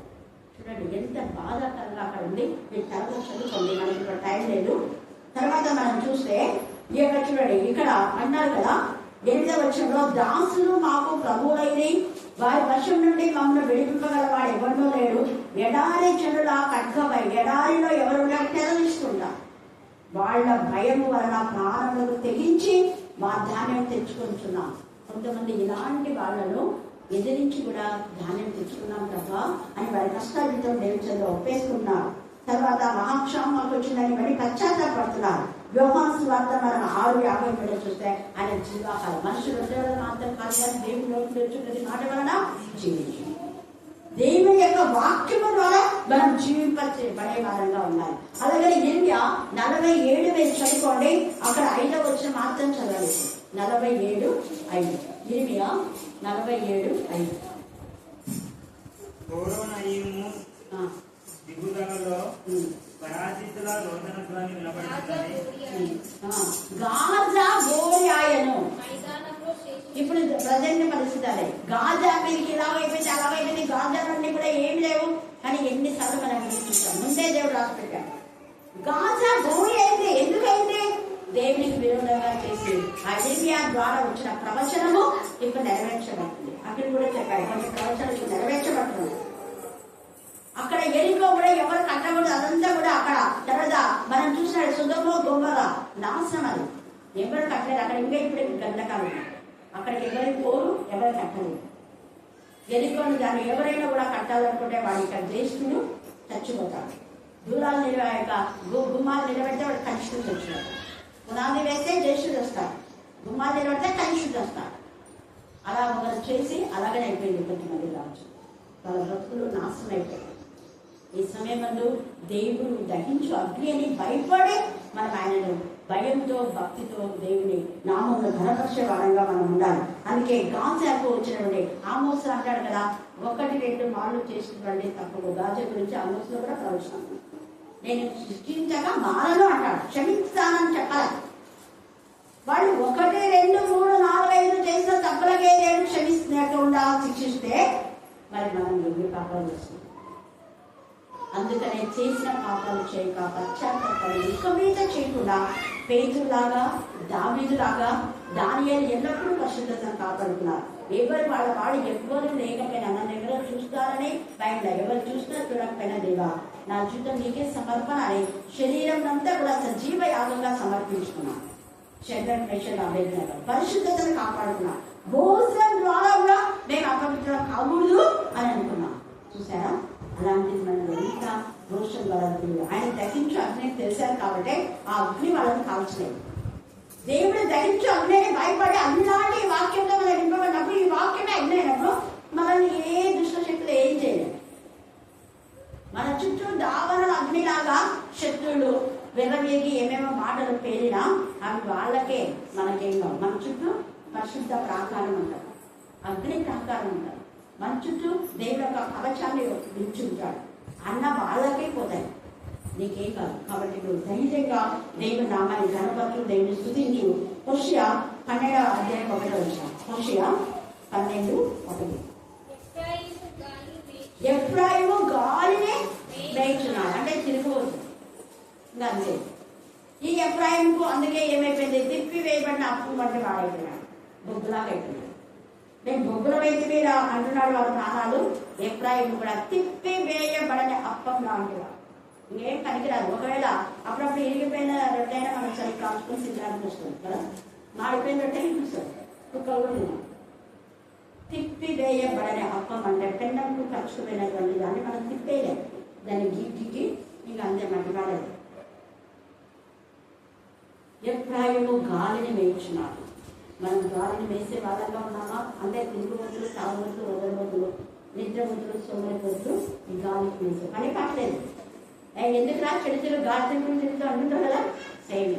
చూడండి ఎంత బాధాకరంగా అక్కడ ఉంది. మీరు తర్వాత చదువుకోండి, మనకి ఇక్కడ టైం లేదు. తర్వాత మనం చూస్తే ఈ యొక్క చూడండి ఇక్కడ అన్నారు కదా 8వ వచనంలో, దాసులు మాకు ప్రభువులైన వారి వశం నుండి మమ్మల్ని విడిపింపగల వాడు ఎవరినో లేడు. ఎడారి జనుల ఖడ్గమై ఎడారిలో ఎవరు తెరలిస్తుంటా వాళ్ళ భయము వలన ప్రాణములకు తెగించి మా ధాన్యం తెచ్చుకుంటున్నాం. కొంతమంది ఇలాంటి వాళ్ళను ఎదిరించి కూడా ధాన్యం తెచ్చుకున్నాం కదా అని వారి కష్టాలతో దేవుడిలో ఒప్పేసుకున్నారు. తర్వాత మహాక్షామాలకు వచ్చిందని మరి పశ్చాత్తాపడుతున్నారు. యోహాను సువార్త మనం 6:50 చూస్తే ఆయన జీవాహారం మనుషులు మాత్రం కాదు కానీ దేవుని నోటి నుంచి ప్రతి మాట వలన జీవించి దేవుని యొక్క వాక్యము ద్వారా మనం జీవింపబడే వారంగా ఉండాలి. అలాగే ఇర్మియా 47 చదువుకోండి. అక్కడ 5వ వచనం మాత్రం చదవాలి. 47:5 ఇర్మియా 47:5 దిగుదలలో పరాజితుల రోదన ధ్వని వినబడుతున్నది. గాజా గోయాయను ఇప్పుడు ప్రజెంట్ పరిస్థితి అదే. గాజా మీదకి ఇలాగైపోయింది అలాగైపోయింది. గాజా నుండి కూడా ఏమి లేవు. కానీ ఎన్నిసార్లు మనం చూస్తాం, ముందే దేవుడు రాసి పెట్టాడు. గాజా గోయి అయింది. ఎందుకైంది? దేవునికి విరోధంగా చేసి ఆ ఇర్మియా ద్వారా వచ్చిన ప్రవచనము ఇప్పుడు నెరవేర్చబడుతుంది. అక్కడ కూడా చెప్పాడు కొన్ని ప్రవచనాలు నెరవేర్చబడుతుంది. అక్కడ ఎరికో కూడా ఎవరు కట్టకూడదు. అదంతా కూడా అక్కడ తర్వాత మనం చూసినాడు సుధమో గొమ్మర నాశనం. అది ఎవరు కట్టలేదు అక్కడ. ఇంకా ఇప్పుడు గంధకాలు అక్కడికి ఎవరికి పోరు, ఎవరు కట్టలేదు. ఎరికోని దాన్ని ఎవరైనా కూడా కట్టాలనుకుంటే వాడి ఇక్కడ జ్యేష్ఠుడు చచ్చిపోతాడు. దూరాలు గుమ్మాలు నిలబెడితే వాడు కనిష్ఠుడు చచ్చిపోతాడు. పునాది వేస్తే జ్యేష్ఠుడు వస్తాడు, గుమ్మాలు నిలబెడితే కనిష్ఠుడు వస్తాడు. అలా ఒకరు చేసి అలాగనే అయిపోయింది. కొంతమంది రావచ్చు వాళ్ళ బ్రతుకులు నాశనం అయిపోయింది. ఈ సమయంలో దేవుడు దహించు అగ్ని అని భయపడి మనం ఆయనను భయంతో భక్తితో దేవుని నామంలో ఘనపరిచే వారంగా మనం ఉండాలి. అందుకే గాజాకు వచ్చినటువంటి ఆమోస్ అంటాడు కదా, 1-2 మార్లు చేసినటువంటి తప్పుడు గాజా గురించి ఆమోస్లో కూడా ప్రవచనం. నేను శిక్షించగా మారను అంటాడు, క్షమిస్తానని చెప్పాలి. వాళ్ళు 1, 2, 3, 4, 5 చేసిన తప్పులకే దేవుడు క్షమిస్తున్నట్టు శిక్షిస్తే మరి మనం ఎన్ని పాపాలు చేస్తున్నాం. అందుకనే చేసిన పాపాలు చేయక పశ్చాత్తాపడి ఇక మీద చేయకుండా పేతులాగా దావీదులాగా దానియేలు ఎల్లప్పుడూ పరిశుద్ధతను కాపాడుతున్నారు. ఎవరు వాళ్ళ వాడు ఎవ్వరు లేకపోయినా నన్ను ఎవరో చూస్తారని బయట ఎవరు చూసినా చూడకపోయినా దేవా నా జీవితం నీకే సమర్పణ అని శరీరం అంతా కూడా సజీవ యాగంగా సమర్పించుకున్నాను. శరీరం పేషెంట్ అభ్యర్థి పరిశుద్ధతను కాపాడుకున్నా. భోజనం ద్వారా కూడా మేము అపవిత్రం కాకూడదు అని అనుకున్నాం. చూసారా? అలాంటిది మనం ఎంత దోషం వాళ్ళకి ఆయన దహించు అగ్ని తెలిసారు కాబట్టి ఆ అగ్ని వాళ్ళని కాల్చలేదు. దేవుడు దహించు అగ్నిని భయపడి అలాంటి వాక్యంతో మనం నింపబడినప్పుడు ఈ వాక్యమే అగ్ని అయినప్పుడు మనల్ని ఏ దుష్ట శక్తులు ఏం చేయలేదు. మన చుట్టూ దావనల అగ్నిలాగా శత్రువులు వెర్రవేగి ఏమేమో మాటలు పేలినా అవి వాళ్ళకే మనకేం కావు. మన చుట్టూ పరిశుద్ధ ప్రాకారం ఉంటారు, అగ్ని ప్రాకారం ఉంటారు. మన చుట్టూ దేవుడు ఒక కవచాన్ని నిల్చుంటాడు. అన్న వాళ్ళకే పోతాయి, నీకేం కాదు. కాబట్టి నువ్వు ధైర్యంగా దేవుని నామాన్ని ఘనపరచు, దేవుని స్తుతించు. హోషేయ 12:1 హోషేయ 12:1 ఎఫ్రాయిము గాలిని మేయిచున్నాడు అంటే తిరుగుబోతు. ఇంకా అంతే. ఈ ఎఫ్రాయిముకు అందుకే ఏమైపోయింది, తిప్పి వేయబడిన అప్పు వంటి వాడైపోయినాడు, బొగ్గులాగా అయిపోయినాడు. నేను బొగ్గుల వైద్య మీద అంటున్నాడు వాళ్ళ ప్రాణాలు. ఎఫ్రాయిము కూడా తిప్పి వేయబడని అప్పం లాంటివాడు, ఇంకేం పనికిరాదు. ఒకవేళ అప్పుడప్పుడు ఇరిగిపోయిన రొట్టెైనా మనం సరి కాల్చుకొని తినడానికి వస్తుంది కదా, మాడిపోయిన రొట్టె వస్తుంది, కుక్కలు కూడా తిన్నాం. తిప్పి వేయబడని అప్పం అంటే పెన్నంకు ఖర్చుకుపోయినటువంటి దాన్ని మనం తిప్పేయలేము, దాన్ని గీకి ఇంకా అంతే మంటపడలేదు. ఎఫ్రాయిము గాలిని మేయించున్నాడు. మనం గాలిని వేసే వాళ్ళగా ఉన్నామా అంటే తిరుగుబోతులు, తాగుబోతులు, వదలబోతులు, నిద్రబోతులు, సోమరిపోతులు ఈ గాలికి వేసే పని పట్టలేదు. ఎందుకురా చెడుతులు గాలి తిరుగుతూ అంటుంటారు కదా, సేమ్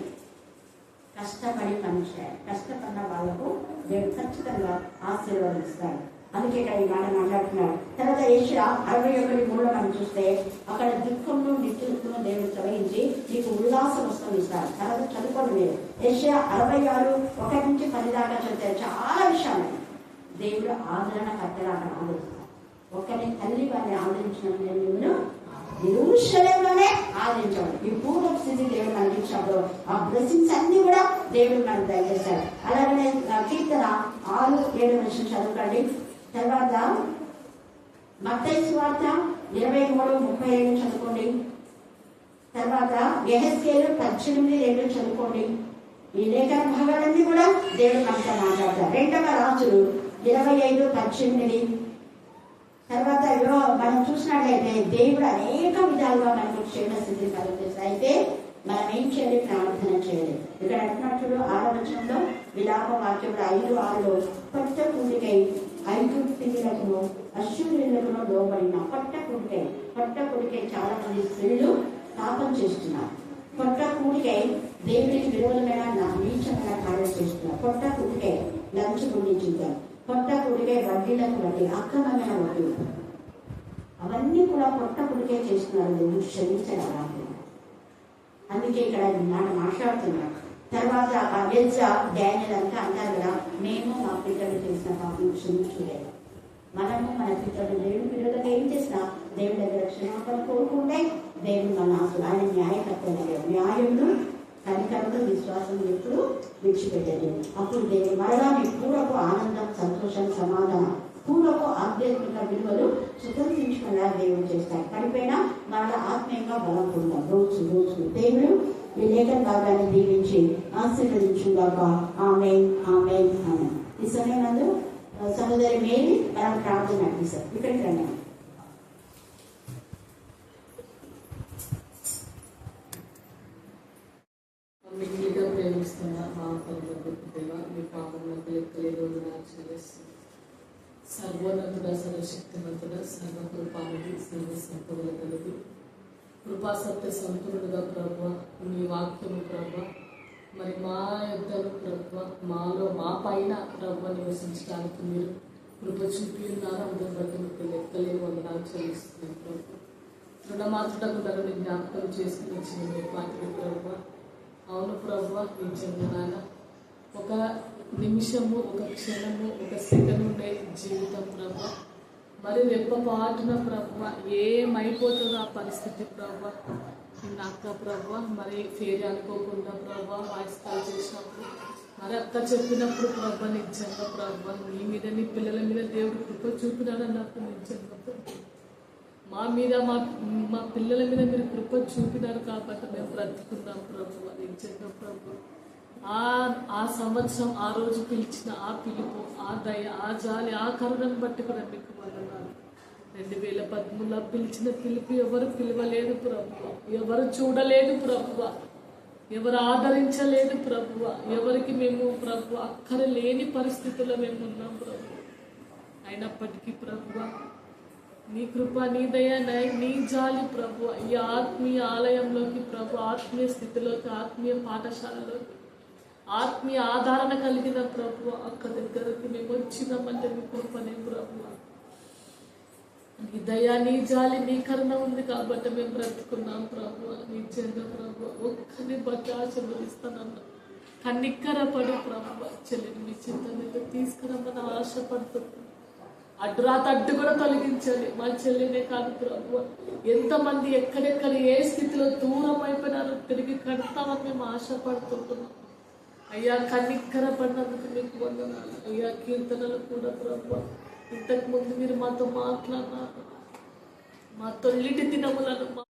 కష్టపడి పని చేయాలి. కష్టపడిన వాళ్ళకు దేవుడు ఖచ్చితంగా ఆశీర్వదిస్తాడు. అందుకే ఇక్కడ ఈ మాట మాట్లాడుతున్నాడు. తర్వాత యెషయా 61:3 మనం చూస్తే అక్కడ దుఃఖంలో నిత్యులను దేవుడు తొలగించి నీకు ఉల్లాసం వస్తుంది ఇస్తాడు. తర్వాత చదువుకోండి మీరు యెషయా 66:1-10 దాకా చదివితే చాలా విషయాలు దేవుడు ఆదరణ కట్టగా ఆదరిస్తాడు. ఒక్కటి తల్లి వారిని ఆదరించినప్పుడు దేవుడు యెరూషలేములోనే ఆదరించాడు. ఈ పూర్వ స్థితి దేవుడు అందించినప్పుడు ఆ బ్లెస్సింగ్స్ అన్ని కూడా దేవుడు మనకు దయచేస్తాడు. అలాగనే కీర్తన 6-7 చదువుకోండి. తర్వాత మత్తయి సువార్త 23:37 చదువుకోండి. తర్వాత యెహెజ్కేలు 18:2 చదువుకోండి. ఈ లేఖన భాగాలన్నీ కూడా దేవుడు మనతో మాట్లాడతారు. 2వ రాజులు 25:18. తర్వాత మనం చూసినట్లయితే దేవుడు అనేక విధాలుగా మనకు క్షేమ స్థితిని కలుగజేస్తాడు. అయితే మనం ఏం చేయాలి, ప్రార్థన చేయాలి. ఇక్కడ అంటున్నట్లు 6వ వచనంలో విలాప వాక్యంలో 5:6 పట్ట కూడికై ఐగుప్తీయులకును అశ్షూరీయులకును లోబడిన పట్ట కూడికై చాలా మంది స్త్రీలు పాపం చేస్తున్నారు. పొట్ట కూడికై దేవుడికి విరోధమైన నీచమైన కార్యం చేస్తున్నారు. పొట్ట కూడికై లంచ్ గుండించుతారు. పొట్ట కూడికై వడ్డీలకు వడ్డీ, అక్రమమైన వడ్డీ, అవన్నీ కూడా పొట్ట కూడికై చేస్తున్నారు. దేవుడు క్షమించగలరా? అందుకే ఇక్కడ మాట మాట్లాడుతున్నాడు. తర్వాత డానియల్ అంతా అంటారు కదా, మేము మా పిల్లలు చేసిన పాపం క్షమించలేదు. మనము మన పిల్లలు దేవుడి పిల్లలకు ఏం చేసినా దేవుడి దగ్గర క్షమాపణ కోరుకుంటే దేవుడు మన ఆశలు, ఆయన న్యాయకర్తలు, న్యాయములు, కనికరములు, విశ్వాసం ఎప్పుడు విడిచిపెట్టలేదు. అప్పుడు దేవుడు మరలా మీ పూర్వపు ఆనందం, సంతోషం, సమాధానం, పూర్వపు ఆధ్యాత్మిక విలువలు స్వతంత్రించుకునేలా దేవుడు చేస్తాడు. పడిపోయినా మరలా ఆత్మీయంగా బలం పొందాం రోజు. దేవుడు ఈ లేఖన భాగాన్ని దీవించి ఆశీర్వదించుగాక. ఆమేన్, ఆమేన్, ఆమేన్. ఈ సమయంలో సహోదరి మేరీ మనం ప్రార్థన నడిపిస్తారు. ఇక్కడికి రండి. మిగిలిగా ప్రేమిస్తున్న మా దేవ, మీ పాపములకు లెక్కలేదు చెల్లిస్తుంది. సర్వోన్నతుడ, సర్వశక్తిమంతుడ, సర్వకృపానిధి, సర్వ సంపదల కలిగి, కృపాసత్య సంతులుగా ప్రభు మీ వాక్యము ప్రభు మరి మా యొద్దను ప్రభు మాలో మా పైన ప్రభు నివసించడానికి మీరు కృప చూపి ఉన్నారు. అందరి బట్టి మీకు లెక్కలేని వందనాలు చెల్లిస్తున్నాను ప్రభు. రుణమాత్రుడకు ధరని జ్ఞాపకం చేసుకుని వచ్చిన మీ పాటికి ప్రభు. అవును ప్రభు, నిజంగా నాన్న ఒక నిమిషము, ఒక క్షణము, ఒక సెకండ్ ఉండే జీవితం ప్రభు మరి రెప్పపాటున ప్రభు ఏమైపోతుందో ఆ పరిస్థితి ప్రభు. అక్క ప్రభు మరి ఫేరీ అనుకోకుండా ప్రభు వాయిస్ కాల్ చేసినప్పుడు మరి అక్క చెప్పినప్పుడు ప్రభు నిజంగా ప్రభు నీ మీద, నీ పిల్లల మీద దేవుడు కృప చూపినాడు అన్నప్పుడు నిజంగా మా మీద, మా పిల్లల మీద మీరు కృప చూపినారు కాబట్టి మేము బ్రతుకున్నాం ప్రభు. నిజంగా ప్రభు ఆ సంవత్సరం, ఆ రోజు పిలిచిన ఆ పిలుపు, ఆ దయ, ఆ జాలి, ఆ కరుణను బట్టి కూడా మీకు వందనాలు. 2013లో పిలిచిన పిలుపు ఎవరు పిలవలేదు ప్రభు, ఎవరు చూడలేదు ప్రభు, ఎవరు ఆదరించలేదు ప్రభు, ఎవరికి మేము ప్రభు అక్కర లేని పరిస్థితుల్లో మేము ఉన్నాం ప్రభు. అయినప్పటికీ ప్రభు నీ కృప, నీ దయ, నీ జాలి ప్రభు ఈ ఆత్మీయ ఆలయంలోకి ప్రభు, ఆత్మీయ స్థితిలోకి, ఆత్మీయ పాఠశాలలోకి, ఆత్మీయ ఆధారణ కలిగిన ప్రభు అక్క దగ్గరికి మేము వచ్చినామంటే మీ కృపనే ప్రభు. నీ దయ, నీ జాలి, నీ కరుణ ఉంది కాబట్టి మేము బ్రతుకున్నాం ప్రభు. నిజంగా ప్రభు ఒక్కరిని బట్టి ఆశీర్వదిస్తానన్నా కన్నిక్కర పడి ప్రభు చెల్లిని మీ చింత మీద తీసుకురమ్మని ఆశపడుతున్నాం. అడ్డురాత అడ్డు కూడా తొలగించండి. మా చెల్లినే కాదు ప్రభు, ఎంతమంది ఎక్కడెక్కడ ఏ స్థితిలో దూరం అయిపోయినారో తిరిగి కడతామని మేము ఆశపడుతుంటున్నాం. అయ్యా కనిక్కర పడినందుకు మీకు వందనాలు. అయ్యా కీర్తనలు కూడా ప్రభు ఇంతకు ముందు మీరు మాతో మాట్లాడినారు. మా తొలిటి దినములను